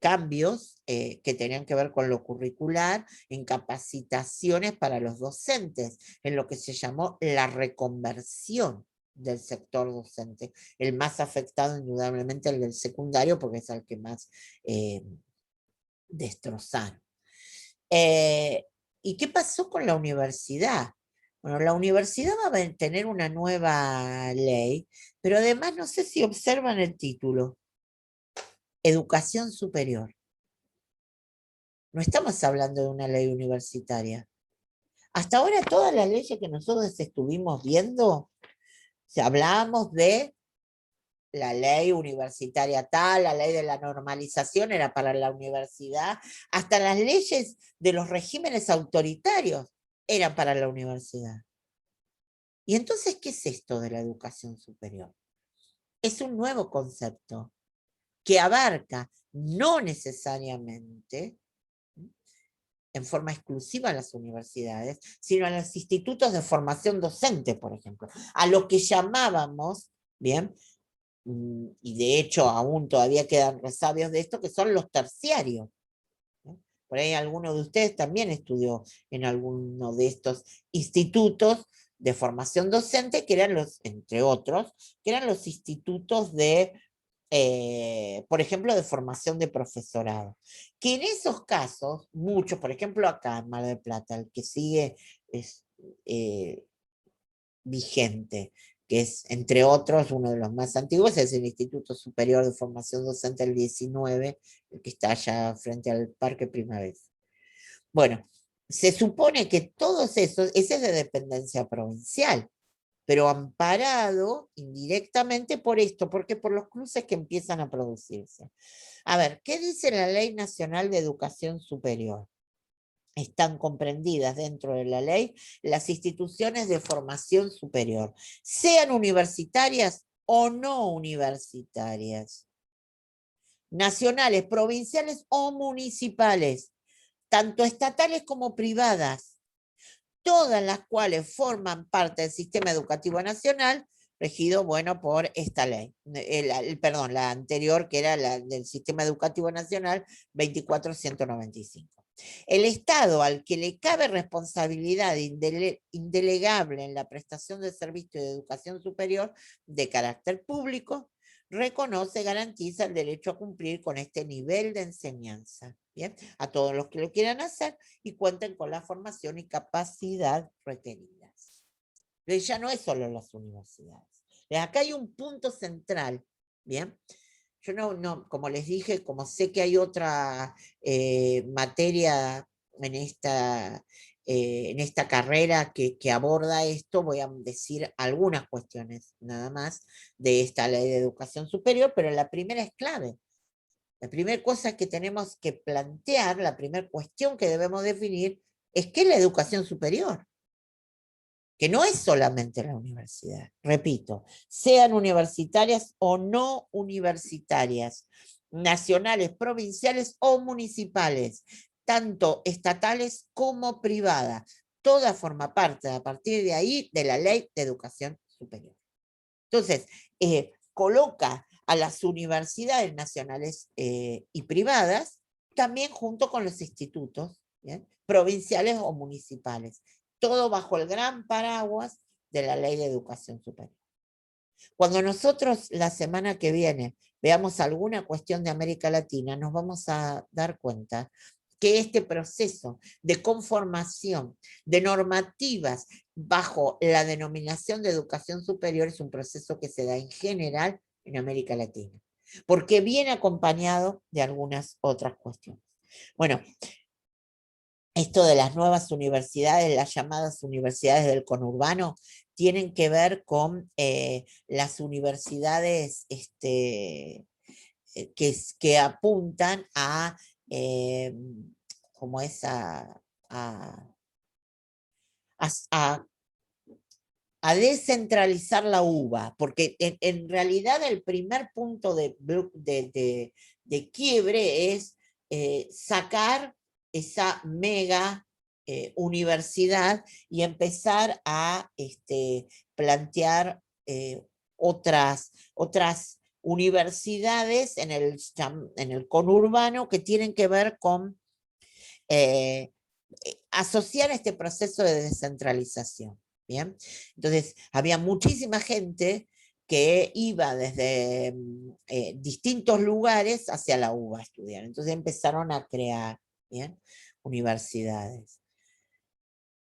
cambios que tenían que ver con lo curricular, en capacitaciones para los docentes, en lo que se llamó la reconversión del sector docente, el más afectado indudablemente el del secundario, porque es el que más destrozaron. ¿Y qué pasó con la universidad? Bueno, la universidad va a tener una nueva ley, pero además no sé si observan el título, Educación Superior. No estamos hablando de una ley universitaria. Hasta ahora todas las leyes que nosotros estuvimos viendo, si hablábamos de la ley universitaria tal, la ley de la normalización era para la universidad, hasta las leyes de los regímenes autoritarios eran para la universidad. Y entonces, ¿qué es esto de la educación superior? Es un nuevo concepto que abarca no necesariamente en forma exclusiva a las universidades, sino a los institutos de formación docente, por ejemplo, a lo que llamábamos, bien, y de hecho aún todavía quedan resabios de esto, que son los terciarios. Por ahí alguno de ustedes también estudió en alguno de estos institutos de formación docente, que eran los, entre otros, que eran los institutos de, por ejemplo, de formación de profesorado. Que en esos casos, muchos, por ejemplo, acá en Mar del Plata, el que sigue es vigente, que es, entre otros, uno de los más antiguos, es el Instituto Superior de Formación Docente el 19, el que está allá frente al Parque Primavera. Bueno, se supone que todos esos, ese es de dependencia provincial, pero amparado indirectamente por esto, porque por los cruces que empiezan a producirse. A ver, ¿qué dice la Ley Nacional de Educación Superior? Están comprendidas dentro de la ley las instituciones de formación superior, sean universitarias o no universitarias, nacionales, provinciales o municipales, tanto estatales como privadas, todas las cuales forman parte del sistema educativo nacional, regido, bueno, por esta ley. Perdón, la anterior, que era la del sistema educativo nacional 24195. El Estado al que le cabe responsabilidad indelegable en la prestación de servicios de educación superior de carácter público, reconoce, garantiza el derecho a cumplir con este nivel de enseñanza, ¿bien? A todos los que lo quieran hacer y cuenten con la formación y capacidad requeridas. Pero ya no es solo las universidades. Acá hay un punto central, ¿bien? Yo no, como les dije, como sé que hay otra materia en esta carrera que aborda esto, voy a decir algunas cuestiones nada más de esta ley de educación superior, pero la primera es clave. La primera cosa que tenemos que plantear, la primera cuestión que debemos definir, es qué es la educación superior. Que no es solamente la universidad, repito, sean universitarias o no universitarias, nacionales, provinciales o municipales, tanto estatales como privadas. Toda forma parte, a partir de ahí, de la Ley de Educación Superior. Entonces, coloca a las universidades nacionales y privadas también junto con los institutos, ¿bien? Provinciales o municipales, todo bajo el gran paraguas de la Ley de Educación Superior. Cuando nosotros la semana que viene veamos alguna cuestión de América Latina, nos vamos a dar cuenta que este proceso de conformación de normativas bajo la denominación de educación superior es un proceso que se da en general en América Latina, porque viene acompañado de algunas otras cuestiones. Bueno, esto de las nuevas universidades, las llamadas universidades del conurbano, tienen que ver con las universidades que apuntan a, como es a a descentralizar la uva, porque en realidad el primer punto de quiebre es sacar esa mega universidad y empezar a plantear otras universidades en el conurbano que tienen que ver con asociar este proceso de descentralización. ¿Bien? Entonces, había muchísima gente que iba desde distintos lugares hacia la UBA a estudiar. Entonces empezaron a crear, ¿bien?, universidades.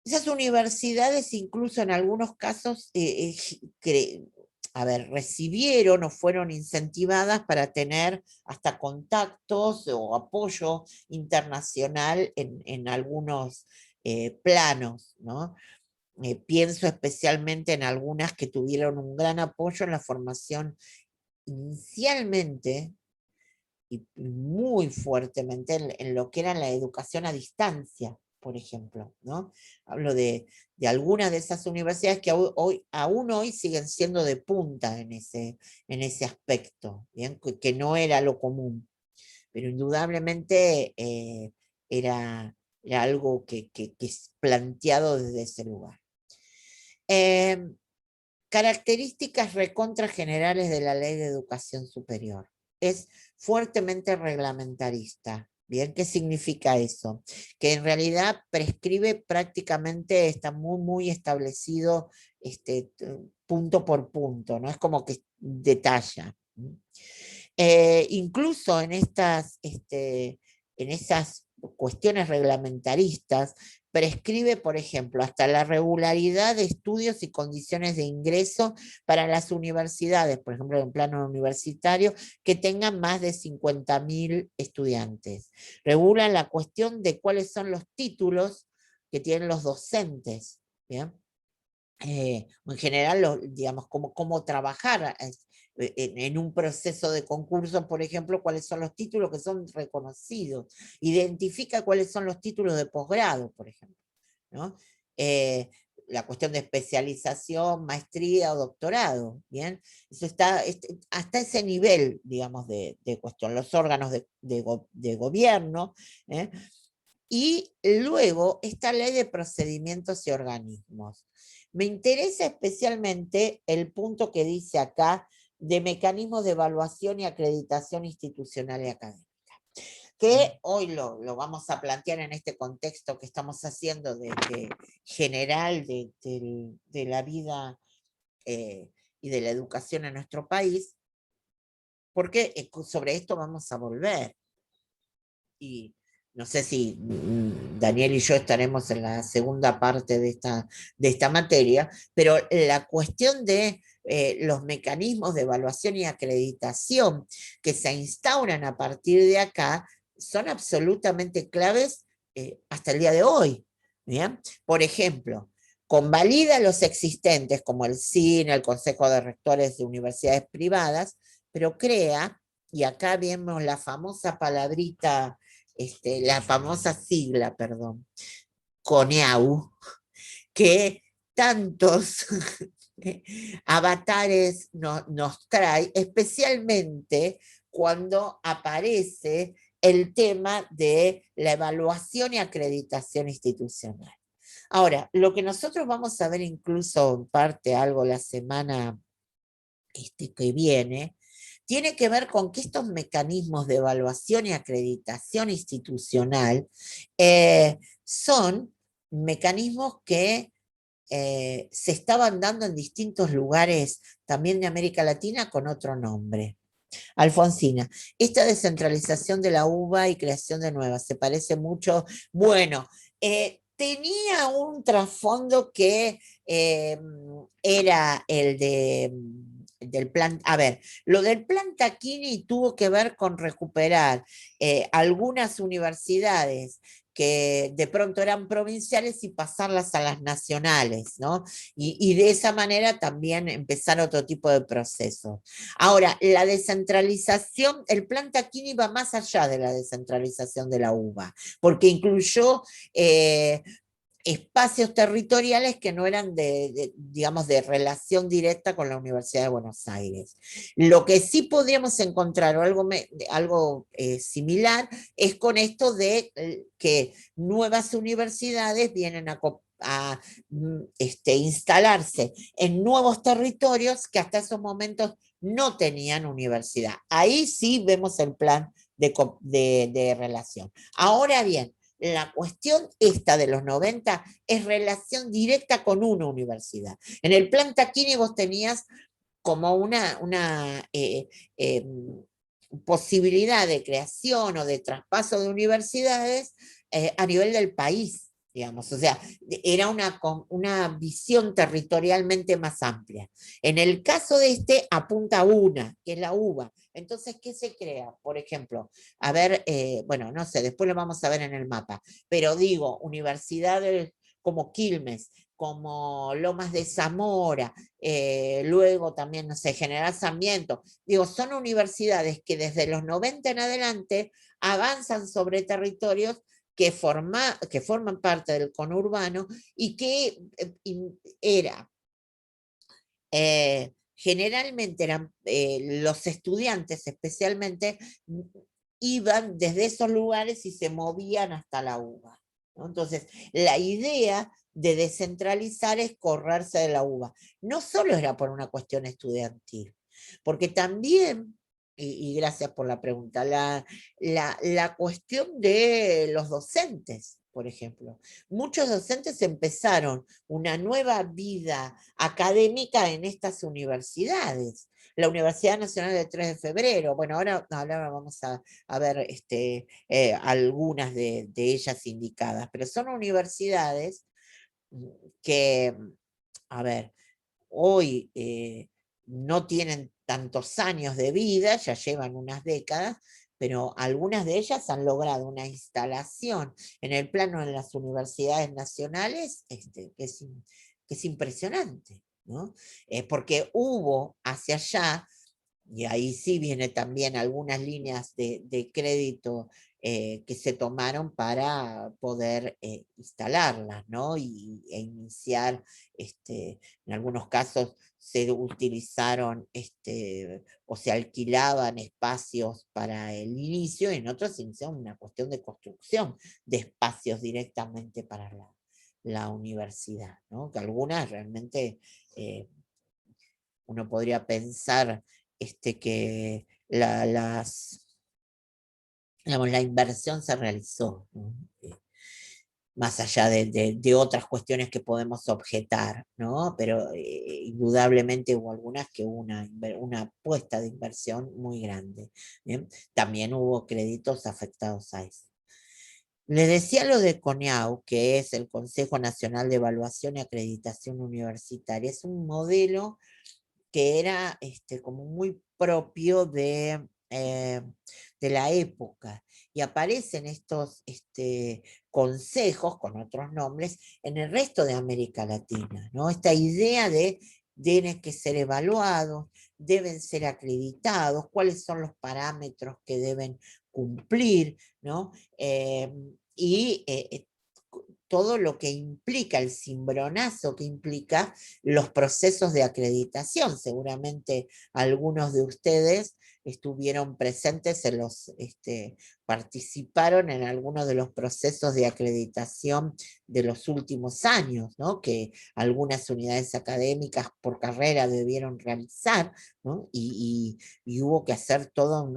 Esas universidades, incluso en algunos casos, recibieron o fueron incentivadas para tener hasta contactos o apoyo internacional en algunos planos, ¿no? Pienso especialmente en algunas que tuvieron un gran apoyo en la formación inicialmente y muy fuertemente en lo que era la educación a distancia, por ejemplo, ¿no? Hablo de algunas de esas universidades que aún hoy siguen siendo de punta en ese aspecto, ¿bien?, que no era lo común, pero indudablemente era algo que es planteado desde ese lugar. Características recontra generales de la Ley de Educación Superior. Es fuertemente reglamentarista. ¿Bien? ¿Qué significa eso? Que en realidad prescribe prácticamente, está muy establecido punto por punto, ¿no? Es como que detalla. Incluso en esas cuestiones reglamentaristas, prescribe, por ejemplo, hasta la regularidad de estudios y condiciones de ingreso para las universidades, por ejemplo, en plano universitario, que tengan más de 50.000 estudiantes. Regulan la cuestión de cuáles son los títulos que tienen los docentes, ¿bien? En general, digamos, cómo trabajar en un proceso de concurso, por ejemplo, cuáles son los títulos que son reconocidos. Identifica cuáles son los títulos de posgrado, por ejemplo, ¿no? La cuestión de especialización, maestría o doctorado, ¿bien? Eso está hasta ese nivel, digamos, de cuestión. Los órganos de gobierno, ¿eh? Y luego esta ley de procedimientos y organismos. Me interesa especialmente el punto que dice acá de mecanismos de evaluación y acreditación institucional y académica, que hoy lo vamos a plantear en este contexto que estamos haciendo de general de la vida y de la educación en nuestro país, porque sobre esto vamos a volver. Y no sé si Daniel y yo estaremos en la segunda parte de esta materia, pero la cuestión de los mecanismos de evaluación y acreditación que se instauran a partir de acá son absolutamente claves hasta el día de hoy. ¿Bien? Por ejemplo, convalida los existentes como el CIN, el Consejo de Rectores de Universidades Privadas, pero crea, y acá vemos la famosa palabrita, la famosa sigla, perdón, CONEAU, que tantos avatares nos trae, especialmente cuando aparece el tema de la evaluación y acreditación institucional. Ahora, lo que nosotros vamos a ver incluso en parte algo la semana que viene, tiene que ver con que estos mecanismos de evaluación y acreditación institucional son mecanismos que se estaban dando en distintos lugares también de América Latina con otro nombre. Alfonsina, esta descentralización de la uva y creación de nuevas, ¿se parece mucho? Bueno, tenía un trasfondo que era el del plan, a ver, lo del plan Taquini tuvo que ver con recuperar algunas universidades que de pronto eran provinciales y pasarlas a las nacionales, ¿no? Y de esa manera también empezar otro tipo de proceso. Ahora, la descentralización, el plan Taquini va más allá de la descentralización de la uva, porque incluyó espacios territoriales que no eran digamos, de relación directa con la Universidad de Buenos Aires. Lo que sí podríamos encontrar, o algo similar, es con esto de que nuevas universidades vienen a instalarse en nuevos territorios que hasta esos momentos no tenían universidad. Ahí sí vemos el plan de relación. Ahora bien, la cuestión esta de los 90 es relación directa con una universidad. En el plan Taquini vos tenías como una posibilidad de creación o de traspaso de universidades a nivel del país, digamos. O sea, era una visión territorialmente más amplia. En el caso de este, apunta a una, que es la UBA. Entonces, ¿qué se crea? Por ejemplo, a ver, bueno, no sé, después lo vamos a ver en el mapa, pero digo, universidades como Quilmes, como Lomas de Zamora, luego también, no sé, General Sarmiento, digo, son universidades que desde los 90 en adelante avanzan sobre territorios que forman parte del conurbano y que era generalmente eran los estudiantes especialmente iban desde esos lugares y se movían hasta la UBA, ¿no? Entonces, la idea de descentralizar es correrse de la UBA. No solo era por una cuestión estudiantil, porque también, y gracias por la pregunta, la cuestión de los docentes, por ejemplo. Muchos docentes empezaron una nueva vida académica en estas universidades. La Universidad Nacional de 3 de Febrero, bueno, ahora vamos a ver algunas de ellas indicadas, pero son universidades que, a ver, hoy no tienen tantos años de vida, ya llevan unas décadas, pero algunas de ellas han logrado una instalación en el plano de las universidades nacionales que es impresionante, ¿no? Porque hubo hacia allá, y ahí sí viene también algunas líneas de crédito que se tomaron para poder instalarlas, ¿no? E iniciar, en algunos casos se utilizaron o se alquilaban espacios para el inicio, y en otros se inició una cuestión de construcción de espacios directamente para la universidad, ¿no? Que algunas realmente uno podría pensar que digamos, la inversión se realizó, ¿no? Más allá de otras cuestiones que podemos objetar, ¿no? Pero indudablemente hubo algunas que hubo una apuesta de inversión muy grande. ¿Bien? También hubo créditos afectados a eso. Les decía lo de CONEAU, que es el Consejo Nacional de Evaluación y Acreditación Universitaria. Es un modelo que era como muy propio de la época. Y aparecen estos consejos con otros nombres en el resto de América Latina, ¿no? Esta idea de deben que ser evaluados, deben ser acreditados, cuáles son los parámetros que deben cumplir, ¿no? Y todo lo que implica, el cimbronazo que implica los procesos de acreditación. Seguramente algunos de ustedes estuvieron presentes participaron en algunos de los procesos de acreditación de los últimos años, ¿no? Que algunas unidades académicas por carrera debieron realizar, ¿no? Y hubo que hacer todo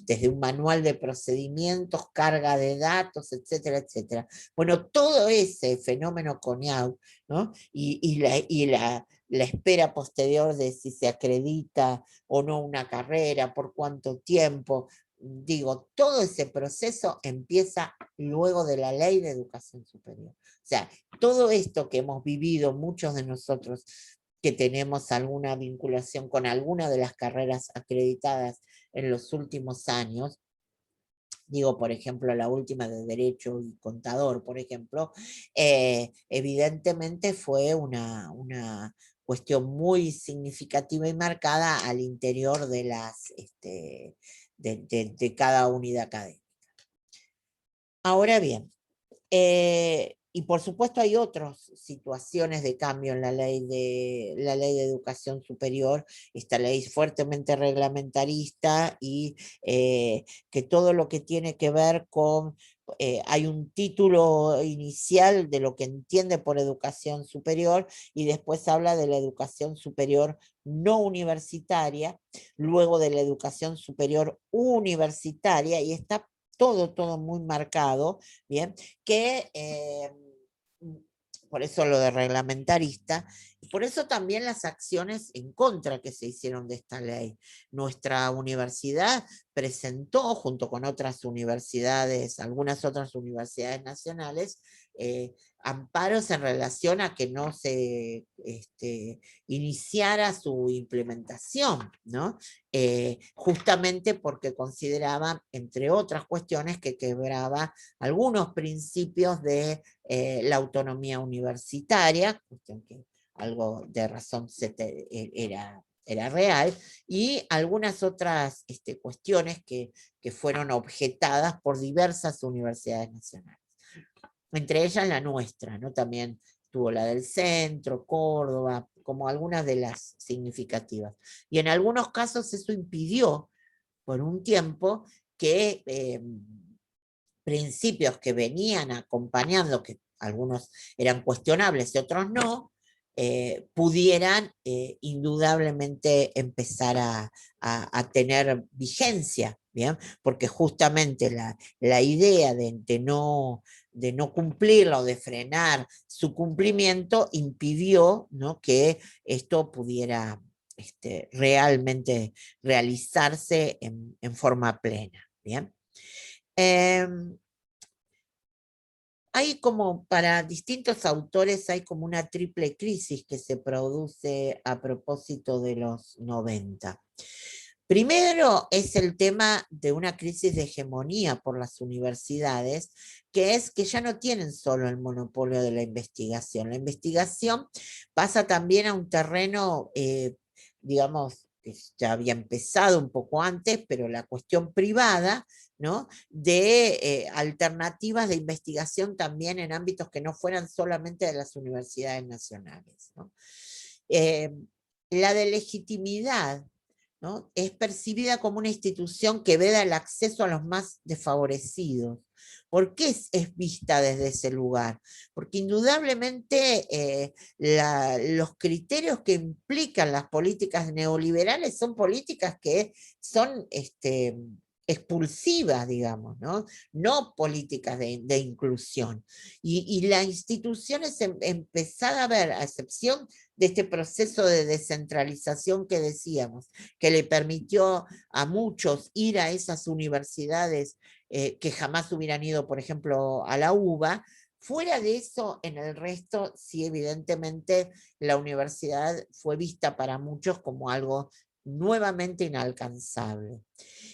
desde un manual de procedimientos, carga de datos, etcétera, etcétera. Bueno, todo ese fenómeno CONIAU, ¿no? La espera posterior de si se acredita o no una carrera, por cuánto tiempo, digo, todo ese proceso empieza luego de la Ley de Educación Superior. O sea, todo esto que hemos vivido muchos de nosotros que tenemos alguna vinculación con alguna de las carreras acreditadas en los últimos años, digo, por ejemplo, la última de Derecho y Contador, por ejemplo, evidentemente fue una cuestión muy significativa y marcada al interior de, de cada unidad académica. Ahora bien, y por supuesto hay otras situaciones de cambio en la ley de educación superior, esta ley fuertemente reglamentarista y que todo lo que tiene que ver con, hay un título inicial de lo que entiende por educación superior y después habla de la educación superior no universitaria, luego de la educación superior universitaria y está todo muy marcado, ¿bien? Que por eso lo de reglamentarista, y por eso también las acciones en contra que se hicieron de esta ley. Nuestra universidad presentó, junto con otras universidades, algunas otras universidades nacionales, amparos en relación a que no se iniciara su implementación, ¿no? Justamente porque consideraban, entre otras cuestiones, que quebraba algunos principios de la autonomía universitaria, cuestión que algo de razón era real, y algunas otras cuestiones que fueron objetadas por diversas universidades nacionales. Entre ellas la nuestra, ¿no? También tuvo la del centro, Córdoba, como algunas de las significativas. Y en algunos casos eso impidió por un tiempo que principios que venían acompañando, que algunos eran cuestionables y otros no, pudieran indudablemente empezar a tener vigencia, ¿bien? Porque justamente la idea de no cumplirla o de frenar su cumplimiento impidió, ¿no?, que esto pudiera realmente realizarse en forma plena, ¿bien? Hay como para distintos autores, hay como una triple crisis que se produce a propósito de los 90. Primero es el tema de una crisis de hegemonía por las universidades, que es que ya no tienen solo el monopolio de la investigación. La investigación pasa también a un terreno, digamos, que ya había empezado un poco antes, pero la cuestión privada, ¿no?, de alternativas de investigación también en ámbitos que no fueran solamente de las universidades nacionales, ¿no? La de legitimidad, ¿no?, es percibida como una institución que veda el acceso a los más desfavorecidos. ¿Por qué es vista desde ese lugar? Porque indudablemente los criterios que implican las políticas neoliberales son políticas que son expulsivas, digamos, ¿no? No políticas de inclusión. Y la institución es empezada a ver, a excepción de este proceso de descentralización que decíamos, que le permitió a muchos ir a esas universidades que jamás hubieran ido, por ejemplo, a la UBA. Fuera de eso, en el resto, sí, evidentemente, la universidad fue vista para muchos como algo nuevamente inalcanzable.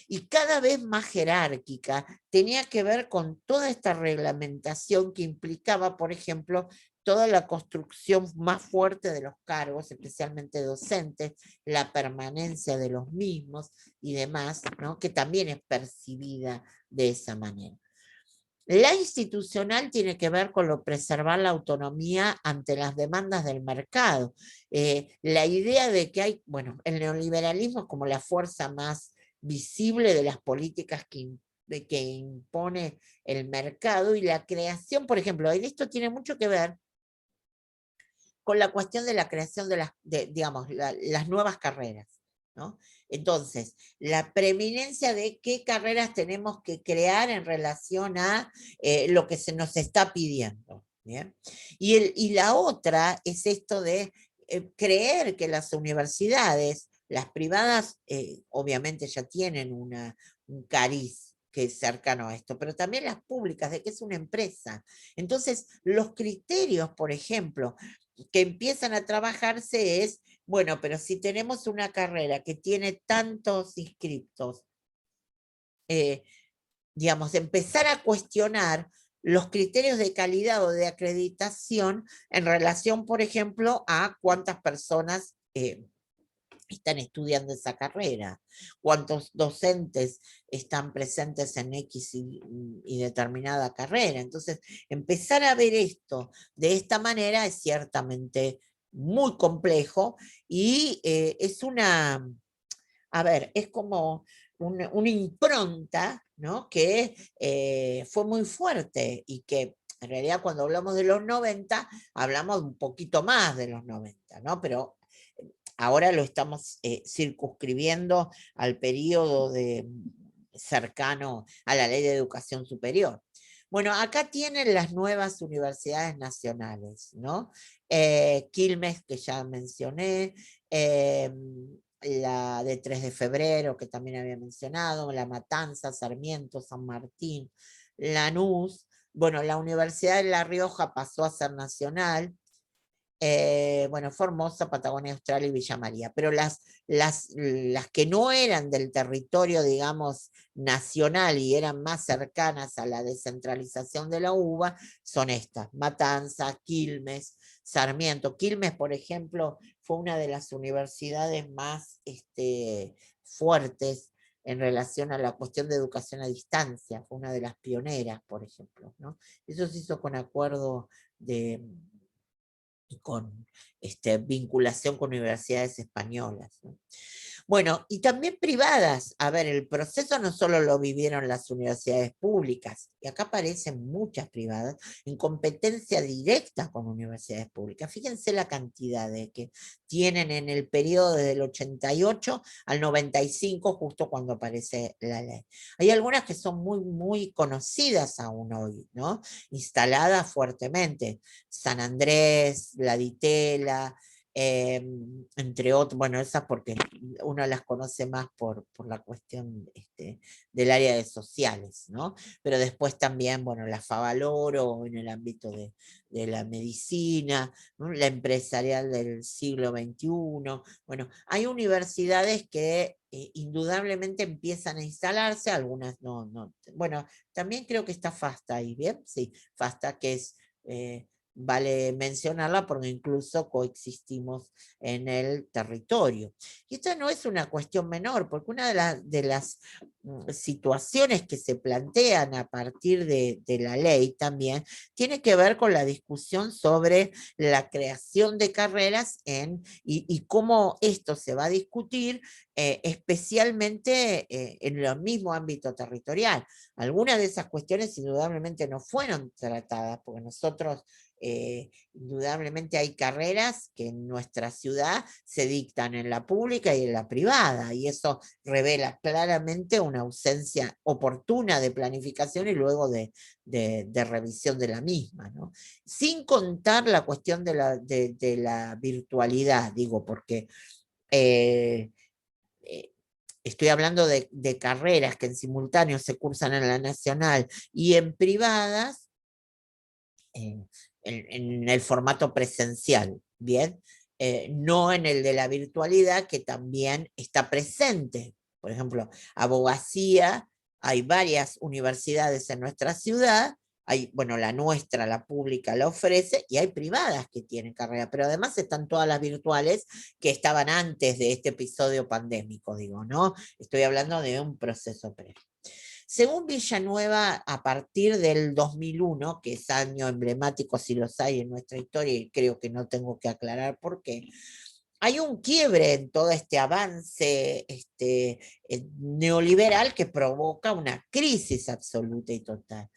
Y cada vez más jerárquica, tenía que ver con toda esta reglamentación que implicaba, por ejemplo, toda la construcción más fuerte de los cargos, especialmente docentes, la permanencia de los mismos y demás, ¿no?, que también es percibida de esa manera. La institucional tiene que ver con lo preservar la autonomía ante las demandas del mercado. La idea de que hay, bueno, el neoliberalismo es como la fuerza más visible de las políticas que impone el mercado y la creación, por ejemplo, y esto tiene mucho que ver con la cuestión de la creación de las nuevas carreras, ¿no? Entonces, la preeminencia de qué carreras tenemos que crear en relación a lo que se nos está pidiendo. ¿Bien? Y la otra es esto de creer que las universidades, las privadas, obviamente ya tienen un cariz que es cercano a esto, pero también las públicas, de que es una empresa. Entonces, los criterios, por ejemplo, que empiezan a trabajarse es, bueno, pero si tenemos una carrera que tiene tantos inscriptos, digamos, empezar a cuestionar los criterios de calidad o de acreditación en relación, por ejemplo, a cuántas personas están estudiando esa carrera, cuántos docentes están presentes en X y determinada carrera. Entonces, empezar a ver esto de esta manera es ciertamente muy complejo y es a ver, es como una impronta, ¿no? Que fue muy fuerte y que en realidad cuando hablamos de los 90, hablamos un poquito más de los 90, ¿no? Pero ahora lo estamos circunscribiendo al periodo cercano a la Ley de Educación Superior. Bueno, acá tienen las nuevas universidades nacionales, ¿no? Quilmes, que ya mencioné, la de 3 de febrero, que también había mencionado, La Matanza, Sarmiento, San Martín, Lanús. Bueno, la Universidad de La Rioja pasó a ser nacional, bueno, Formosa, Patagonia Austral y Villa María, pero las que no eran del territorio, digamos, nacional y eran más cercanas a la descentralización de la UBA, son estas, Matanza, Quilmes, Sarmiento. Quilmes, por ejemplo, fue una de las universidades más fuertes en relación a la cuestión de educación a distancia, fue una de las pioneras, por ejemplo, ¿no? Eso se hizo con acuerdo y con vinculación con universidades españolas, ¿no? Bueno, y también privadas. A ver, el proceso no solo lo vivieron las universidades públicas, y acá aparecen muchas privadas en competencia directa con universidades públicas. Fíjense la cantidad de que tienen en el periodo desde el 88 al 95, justo cuando aparece la ley. Hay algunas que son muy, muy conocidas aún hoy, ¿no? Instaladas fuertemente. San Andrés, La Ditela, entre otros, bueno, esas porque uno las conoce más por la cuestión del área de sociales, ¿no? Pero después también, bueno, la Favaloro en el ámbito de la medicina, ¿no? La empresarial del siglo XXI. Bueno, hay universidades que indudablemente empiezan a instalarse, algunas no. Bueno, también creo que está FASTA ahí, ¿bien? Sí, FASTA que es... vale mencionarla porque incluso coexistimos en el territorio. Y esta no es una cuestión menor, porque una de las situaciones que se plantean a partir de la ley también tiene que ver con la discusión sobre la creación de carreras y cómo esto se va a discutir especialmente en el mismo ámbito territorial. Algunas de esas cuestiones indudablemente no fueron tratadas, porque nosotros indudablemente hay carreras que en nuestra ciudad se dictan en la pública y en la privada, y eso revela claramente una ausencia oportuna de planificación y luego de revisión de la misma, ¿no? Sin contar la cuestión de la virtualidad, digo, porque estoy hablando de carreras que en simultáneo se cursan en la nacional y en privadas, en el formato presencial, ¿bien? No en el de la virtualidad, que también está presente. Por ejemplo, abogacía, hay varias universidades en nuestra ciudad, hay, bueno, la nuestra, la pública, la ofrece, y hay privadas que tienen carrera, pero además están todas las virtuales que estaban antes de este episodio pandémico, digo, ¿no? Estoy hablando de un proceso previo. Según Villanueva, a partir del 2001, que es año emblemático si los hay en nuestra historia, y creo que no tengo que aclarar por qué, hay un quiebre en todo este avance neoliberal que provoca una crisis absoluta y total.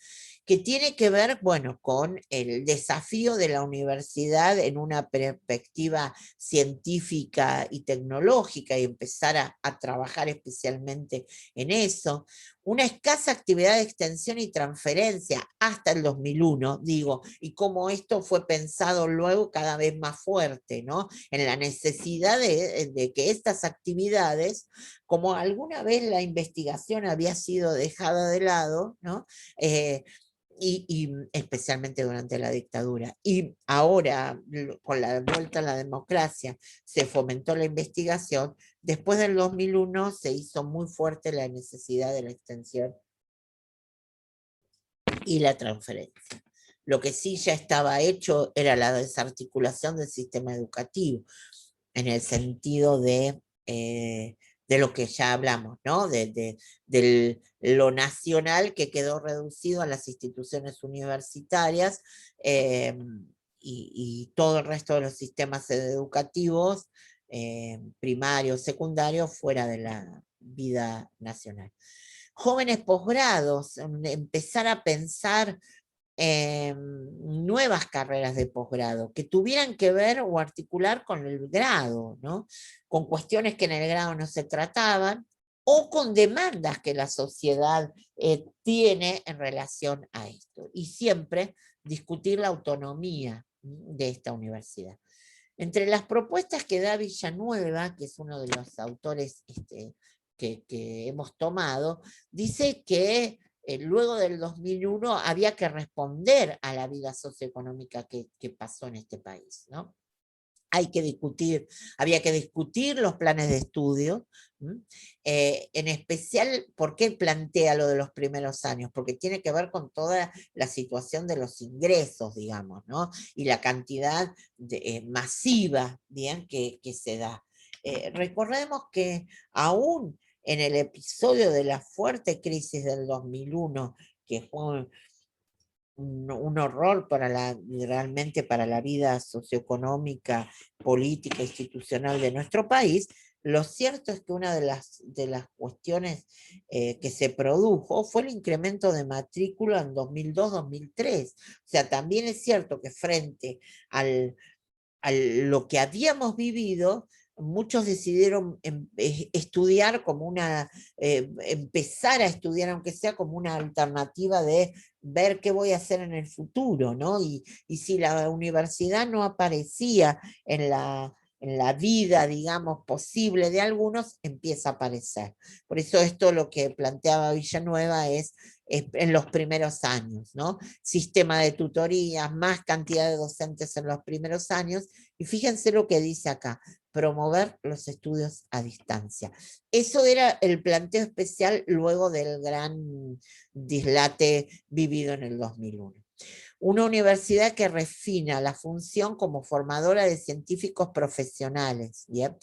que tiene que ver, bueno, con el desafío de la universidad en una perspectiva científica y tecnológica y empezar a trabajar especialmente en eso. Una escasa actividad de extensión y transferencia hasta el 2001, digo, y cómo esto fue pensado luego cada vez más fuerte, ¿no? En la necesidad de que estas actividades, como alguna vez la investigación había sido dejada de lado, ¿no? Y especialmente durante la dictadura. Y ahora, con la vuelta a la democracia, se fomentó la investigación. Después del 2001 se hizo muy fuerte la necesidad de la extensión y la transferencia. Lo que sí ya estaba hecho era la desarticulación del sistema educativo, en el sentido de lo que ya hablamos, ¿no? De lo nacional que quedó reducido a las instituciones universitarias eh, y todo el resto de los sistemas educativos, primarios, secundarios, fuera de la vida nacional. Jóvenes posgrados, empezar a pensar nuevas carreras de posgrado que tuvieran que ver o articular con el grado, ¿no? Con cuestiones que en el grado no se trataban o con demandas que la sociedad tiene en relación a esto. Y siempre discutir la autonomía de esta universidad. Entre las propuestas que da Villanueva, que es uno de los autores que hemos tomado, dice que luego del 2001 había que responder a la vida socioeconómica que pasó en este país, ¿no? Había que discutir los planes de estudio, en especial, ¿por qué plantea lo de los primeros años? Porque tiene que ver con toda la situación de los ingresos, digamos, ¿no? Y la cantidad masiva, bien, que se da. Recordemos que aún en el episodio de la fuerte crisis del 2001, que fue un horror realmente para la vida socioeconómica, política, institucional de nuestro país, lo cierto es que una de las cuestiones que se produjo fue el incremento de matrícula en 2002-2003. O sea, también es cierto que frente a lo que habíamos vivido, muchos decidieron estudiar como empezar a estudiar, aunque sea como una alternativa de ver qué voy a hacer en el futuro, ¿no? Y si la universidad no aparecía en la vida, digamos, posible de algunos, empieza a aparecer. Por eso esto lo que planteaba Villanueva es en los primeros años, ¿no? Sistema de tutorías, más cantidad de docentes en los primeros años, y fíjense lo que dice acá, promover los estudios a distancia. Eso era el planteo especial luego del gran dislate vivido en el 2001. Una universidad que refina la función como formadora de científicos profesionales, ¿bien?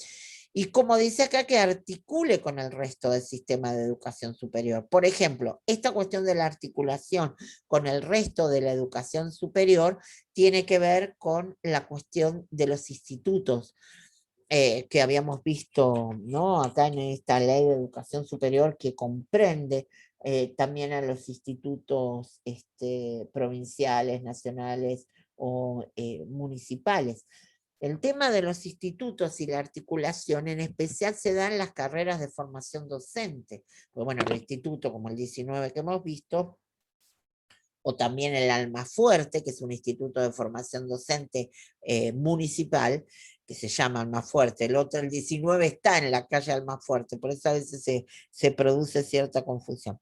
Y como dice acá, que articule con el resto del sistema de educación superior. Por ejemplo, esta cuestión de la articulación con el resto de la educación superior tiene que ver con la cuestión de los institutos que habíamos visto, ¿no? Acá en esta ley de educación superior que comprende también a los institutos provinciales, nacionales o municipales. El tema de los institutos y la articulación en especial se da en las carreras de formación docente. Pues bueno, el instituto como el 19 que hemos visto, o también el Almafuerte, que es un instituto de formación docente municipal, que se llama Almafuerte. El otro, el 19, está en la calle Almafuerte, por eso a veces se produce cierta confusión.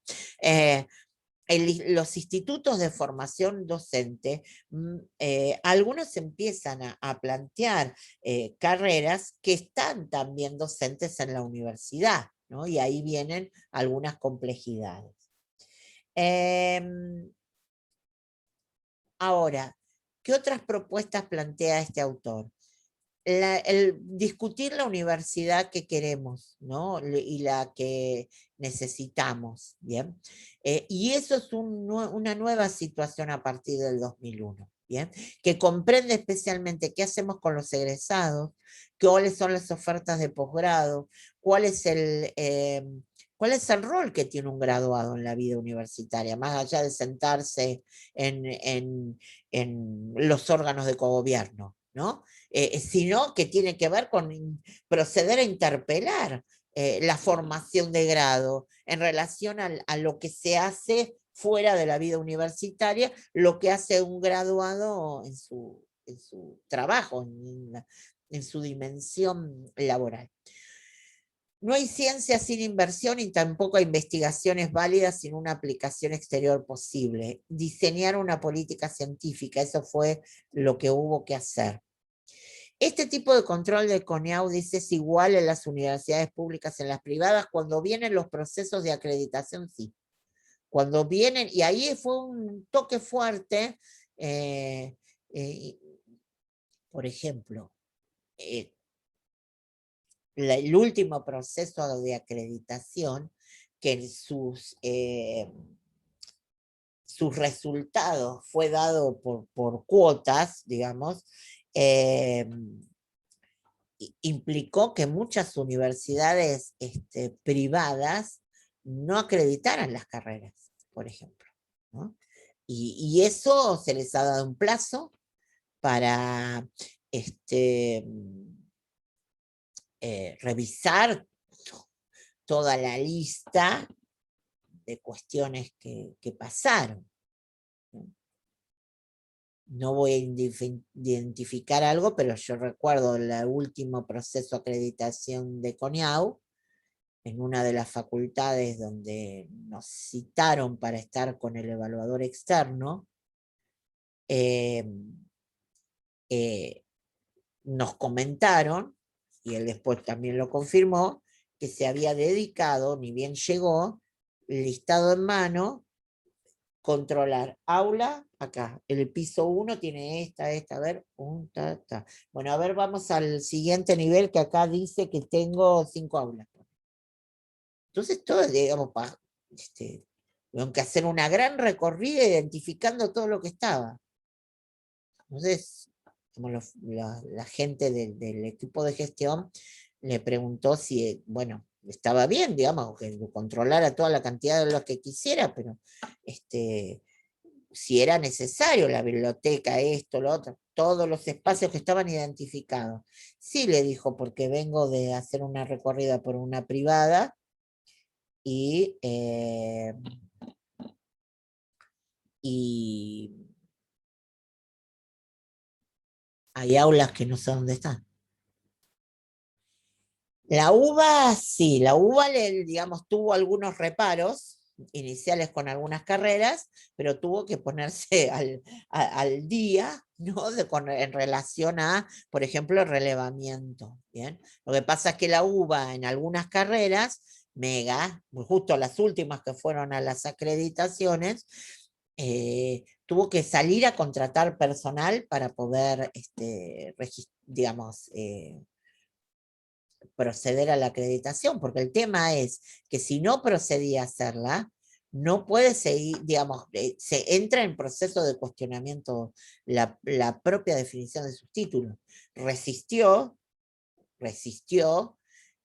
Los institutos de formación docente, algunos empiezan a plantear carreras que están también docentes en la universidad, ¿no? Y ahí vienen algunas complejidades. Ahora, ¿qué otras propuestas plantea este autor? El discutir la universidad que queremos, ¿no? Y la que necesitamos, ¿bien? Y eso es una nueva situación a partir del 2001, ¿bien? Que comprende especialmente qué hacemos con los egresados, cuáles son las ofertas de posgrado, cuál es ¿Cuál es el rol que tiene un graduado en la vida universitaria? Más allá de sentarse en los órganos de cogobierno, ¿no? Sino que tiene que ver con proceder a interpelar la formación de grado en relación a lo que se hace fuera de la vida universitaria, lo que hace un graduado en su trabajo, en su dimensión laboral. No hay ciencia sin inversión y tampoco hay investigaciones válidas sin una aplicación exterior posible. Diseñar una política científica, eso fue lo que hubo que hacer. Este tipo de control de CONEAU, dice, es igual en las universidades públicas, en las privadas, cuando vienen los procesos de acreditación, sí. Cuando vienen, y ahí fue un toque fuerte, por ejemplo, el último proceso de acreditación, que en sus resultados fue dado por cuotas, digamos, implicó que muchas universidades privadas no acreditaran las carreras, por ejemplo, ¿no? Y eso se les ha dado un plazo para revisar toda la lista de cuestiones que pasaron. No voy a identificar algo, pero yo recuerdo el último proceso de acreditación de CONEAU, en una de las facultades donde nos citaron para estar con el evaluador externo, nos comentaron, y él después también lo confirmó, que se había dedicado, ni bien llegó, listado en mano, controlar aula, acá, el piso 1 tiene a ver, Bueno, a ver, vamos al siguiente nivel, que acá dice que tengo 5 aulas. Entonces, todo, digamos, tuvieron que hacer una gran recorrida identificando todo lo que estaba. Entonces, como la gente del equipo de gestión le preguntó si, bueno, estaba bien, digamos, que controlara toda la cantidad de los que quisiera, pero si era necesario la biblioteca, esto, lo otro, todos los espacios que estaban identificados. Sí, le dijo, porque vengo de hacer una recorrida por una privada y hay aulas que no sé dónde están. La UBA, sí, la UBA, digamos, tuvo algunos reparos iniciales con algunas carreras, pero tuvo que ponerse al día, ¿no? En relación a, por ejemplo, el relevamiento, ¿bien? Lo que pasa es que la UBA en algunas carreras, justo las últimas que fueron a las acreditaciones, tuvo que salir a contratar personal para poder, digamos, proceder a la acreditación, porque el tema es que si no procedía a hacerla, no puede seguir, digamos, se entra en proceso de cuestionamiento la propia definición de sus títulos. Resistió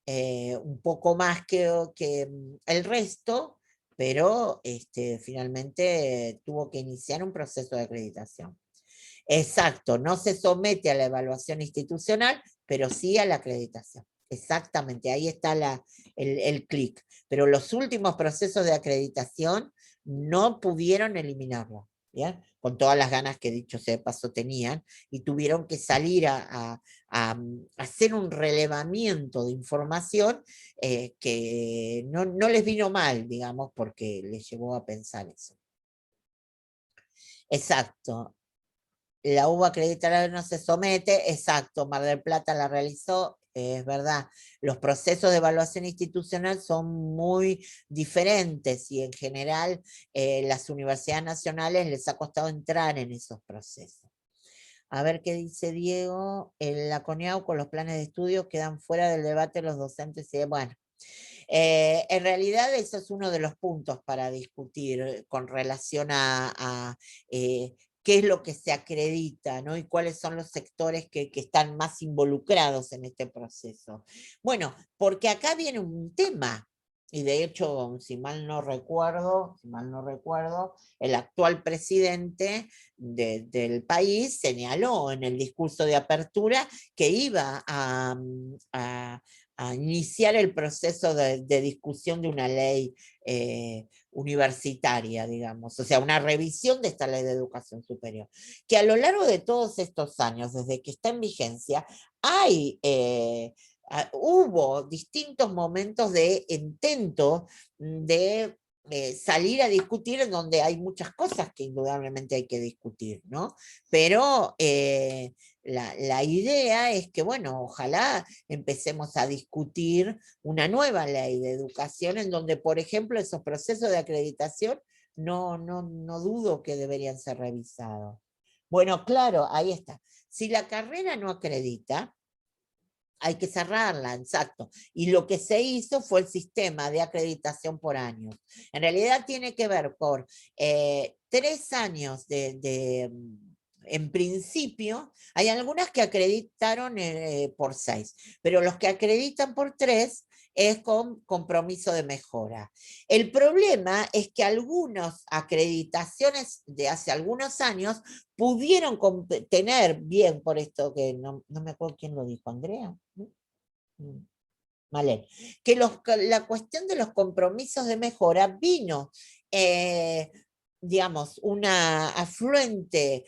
un poco más que el resto, pero finalmente tuvo que iniciar un proceso de acreditación. Exacto, no se somete a la evaluación institucional, pero sí a la acreditación. Exactamente, ahí está el clic. Pero los últimos procesos de acreditación no pudieron eliminarlo, ¿bien? Con todas las ganas que, dicho sea de paso, tenían, y tuvieron que salir a hacer un relevamiento de información que no les vino mal, digamos, porque les llevó a pensar eso. Exacto. La UBA acreditada no se somete, exacto, Mar del Plata la realizó, es verdad. Los procesos de evaluación institucional son muy diferentes y en general las universidades nacionales les ha costado entrar en esos procesos. A ver qué dice Diego. En la CONEAU con los planes de estudio quedan fuera del debate los docentes. Bueno, en realidad eso es uno de los puntos para discutir con relación a qué es lo que se acredita, ¿no? Y cuáles son los sectores que están más involucrados en este proceso. Bueno, porque acá viene un tema. y de hecho, si mal no recuerdo, el actual presidente del país señaló en el discurso de apertura que iba a iniciar el proceso de discusión de una ley universitaria, digamos, o sea, una revisión de esta ley de educación superior, que a lo largo de todos estos años, desde que está en vigencia, hay... hubo distintos momentos de intento de salir a discutir en donde hay muchas cosas que indudablemente hay que discutir, ¿no? Pero la idea es que, bueno, ojalá empecemos a discutir una nueva ley de educación en donde, por ejemplo, esos procesos de acreditación no dudo que deberían ser revisados. Bueno, claro, ahí está. Si la carrera no acredita, hay que cerrarla, exacto. Y lo que se hizo fue el sistema de acreditación por años. En realidad tiene que ver por 3 años en principio, hay algunas que acreditaron por 6, pero los que acreditan por 3 es con compromiso de mejora. El problema es que algunas acreditaciones de hace algunos años pudieron tener, bien por esto que no me acuerdo quién lo dijo, Andrea. Vale. Que la cuestión de los compromisos de mejora vino, digamos, una afluente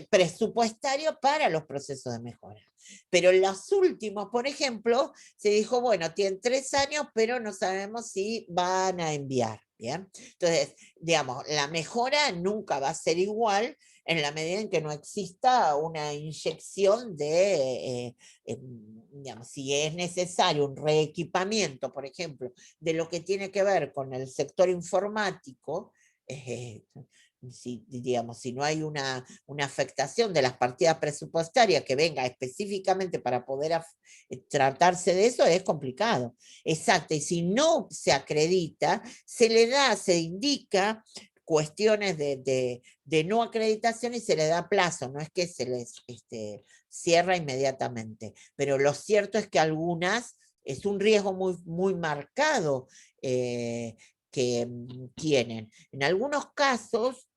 presupuestario para los procesos de mejora. Pero en los últimos, por ejemplo, se dijo, bueno, tienen 3 años, pero no sabemos si van a enviar. ¿Bien? Entonces, digamos, la mejora nunca va a ser igual en la medida en que no exista una inyección de, digamos, si es necesario un reequipamiento, por ejemplo, de lo que tiene que ver con el sector informático, digamos, si no hay una afectación de las partidas presupuestarias que venga específicamente para poder tratarse de eso, es complicado. Exacto, y si no se acredita, se indica cuestiones de no acreditación y se le da plazo, no es que se les cierra inmediatamente, pero lo cierto es que algunas es un riesgo muy marcado que tienen. En algunos casos,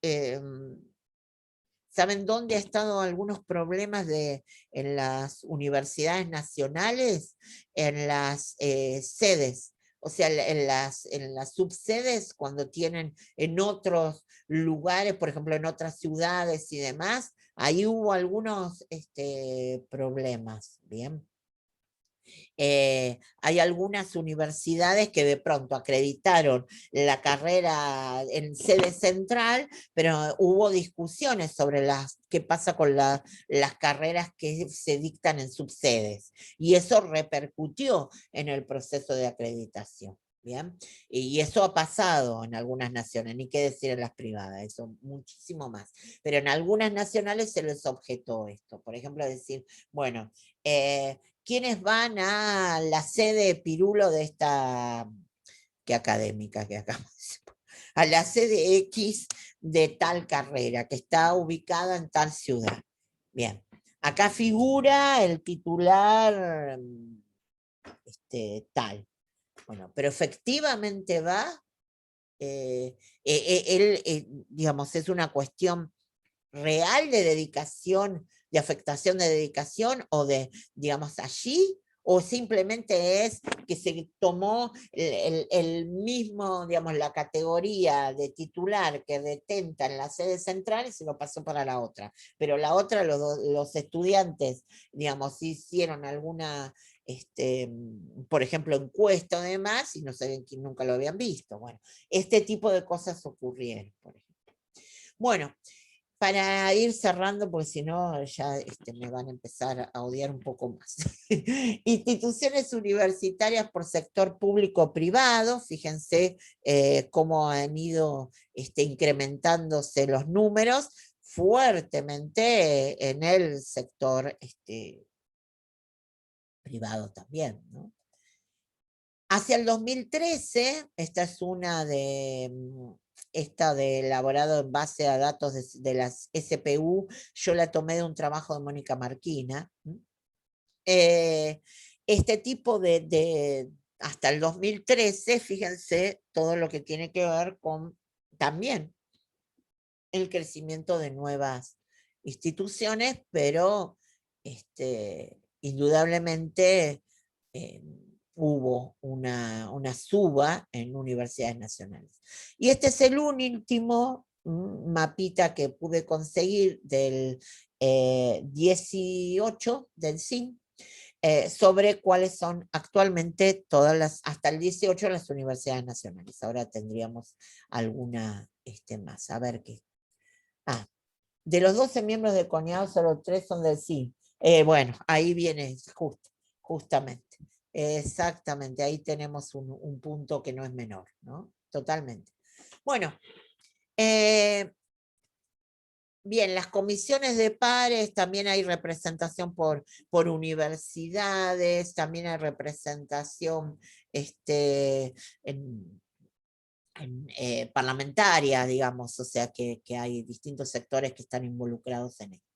¿saben dónde ha estado algunos problemas en las universidades nacionales? En las sedes, o sea, en las subsedes, cuando tienen en otros lugares, por ejemplo, en otras ciudades y demás, ahí hubo algunos problemas, ¿bien? Hay algunas universidades que de pronto acreditaron la carrera en sede central, pero hubo discusiones sobre qué pasa con las carreras que se dictan en subsedes. Y eso repercutió en el proceso de acreditación. ¿Bien? Y eso ha pasado en algunas naciones, ni qué decir en las privadas, eso muchísimo más. Pero en algunas nacionales se les objetó esto. Por ejemplo, decir, bueno, ¿quiénes van a la sede Pirulo de esta, qué académica que acabamos, a la sede X de tal carrera que está ubicada en tal ciudad? Bien, acá figura el titular tal. Bueno, pero efectivamente va, digamos, es una cuestión real de dedicación, de afectación de dedicación o de, digamos, allí, o simplemente es que se tomó el mismo, digamos, la categoría de titular que detenta en la sede central y se lo pasó para la otra. Pero la otra, los estudiantes, digamos, hicieron alguna, por ejemplo, encuesta o demás y no sabían que nunca lo habían visto. Bueno, este tipo de cosas ocurrieron, por ejemplo. Bueno, para ir cerrando, porque si no ya me van a empezar a odiar un poco más. Instituciones universitarias por sector público-privado, fíjense cómo han ido incrementándose los números fuertemente en el sector privado también, ¿no? Hacia el 2013, esta es una de elaborado en base a datos de las SPU, yo la tomé de un trabajo de Mónica Marquina. Este tipo de hasta el 2013, fíjense, todo lo que tiene que ver con también el crecimiento de nuevas instituciones, pero indudablemente hubo una suba en universidades nacionales. Y este es el último mapita que pude conseguir del 18 del CIN, sobre cuáles son actualmente hasta el 18 las universidades nacionales. Ahora tendríamos alguna más. A ver qué. De los 12 miembros del CONIAO, solo 3 son del CIN. Bueno, ahí viene justamente. Exactamente, ahí tenemos un punto que no es menor, ¿no? Totalmente. Bueno, bien, las comisiones de pares, también hay representación por universidades, también hay representación parlamentaria, digamos, o sea que hay distintos sectores que están involucrados en esto.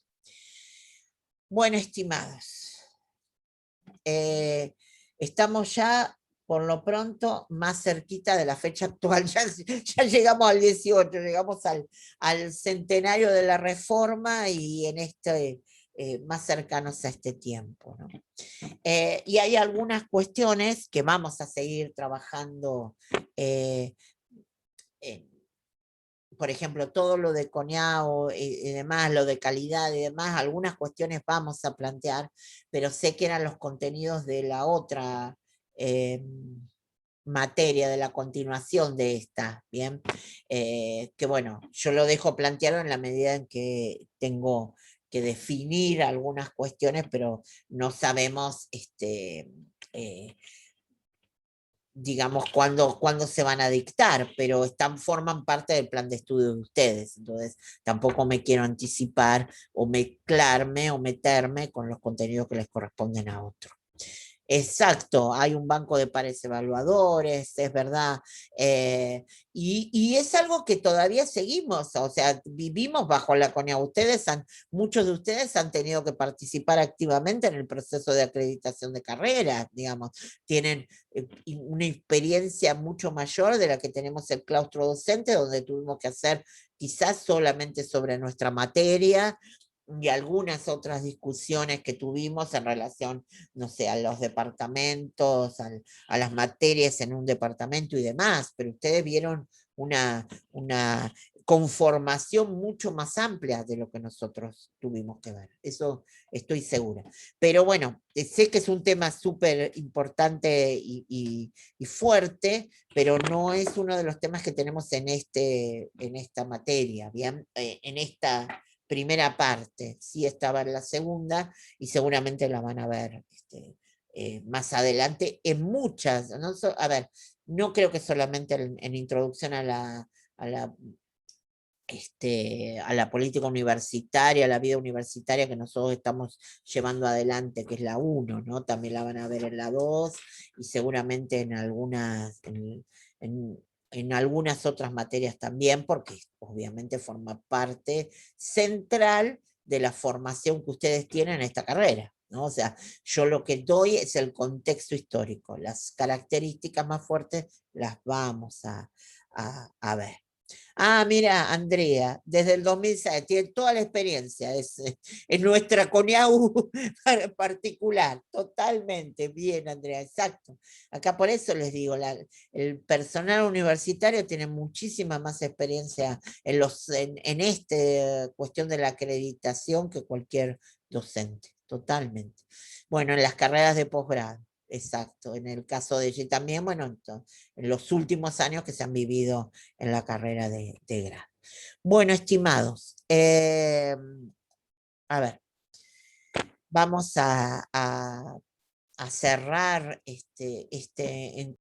Bueno, estimados, estamos ya por lo pronto más cerquita de la fecha actual, ya llegamos al 18, llegamos al centenario de la reforma y en más cercanos a este tiempo, ¿no? Y hay algunas cuestiones que vamos a seguir trabajando, por ejemplo, todo lo de CONIAO y demás, lo de calidad y demás, algunas cuestiones vamos a plantear, pero sé que eran los contenidos de la otra materia, de la continuación de esta, ¿bien? Que bueno, yo lo dejo planteado en la medida en que tengo que definir algunas cuestiones, pero no sabemos digamos, cuándo se van a dictar, pero forman parte del plan de estudio de ustedes, entonces tampoco me quiero anticipar o mezclarme o meterme con los contenidos que les corresponden a otros. Exacto, hay un banco de pares evaluadores, es verdad, y es algo que todavía seguimos, o sea, vivimos bajo la CONIAO. Muchos de ustedes han tenido que participar activamente en el proceso de acreditación de carreras, digamos, tienen una experiencia mucho mayor de la que tenemos el claustro docente, donde tuvimos que hacer quizás solamente sobre nuestra materia, y algunas otras discusiones que tuvimos en relación, no sé, a los departamentos, a las materias en un departamento y demás, pero ustedes vieron una conformación mucho más amplia de lo que nosotros tuvimos que ver, eso estoy segura. Pero bueno, sé que es un tema súper importante y fuerte, pero no es uno de los temas que tenemos en esta materia, ¿bien? En esta primera parte, sí estaba en la segunda y seguramente la van a ver más adelante en muchas, ¿no? A ver, no creo que solamente en introducción a la política universitaria, a la vida universitaria que nosotros estamos llevando adelante, que es la 1, ¿no? También la van a ver en la 2 y seguramente en algunas otras materias también, porque obviamente forma parte central de la formación que ustedes tienen en esta carrera, ¿no? O sea, yo lo que doy es el contexto histórico, las características más fuertes las vamos a ver. Mira, Andrea, desde el 2006, tiene toda la experiencia, es nuestra CONIAU particular, totalmente, bien, Andrea, exacto. Acá por eso les digo, el personal universitario tiene muchísima más experiencia en esta cuestión de la acreditación que cualquier docente, totalmente. Bueno, en las carreras de posgrado. Exacto, en el caso de ella también, bueno, en los últimos años que se han vivido en la carrera de grado. Bueno, estimados, a ver, vamos a cerrar este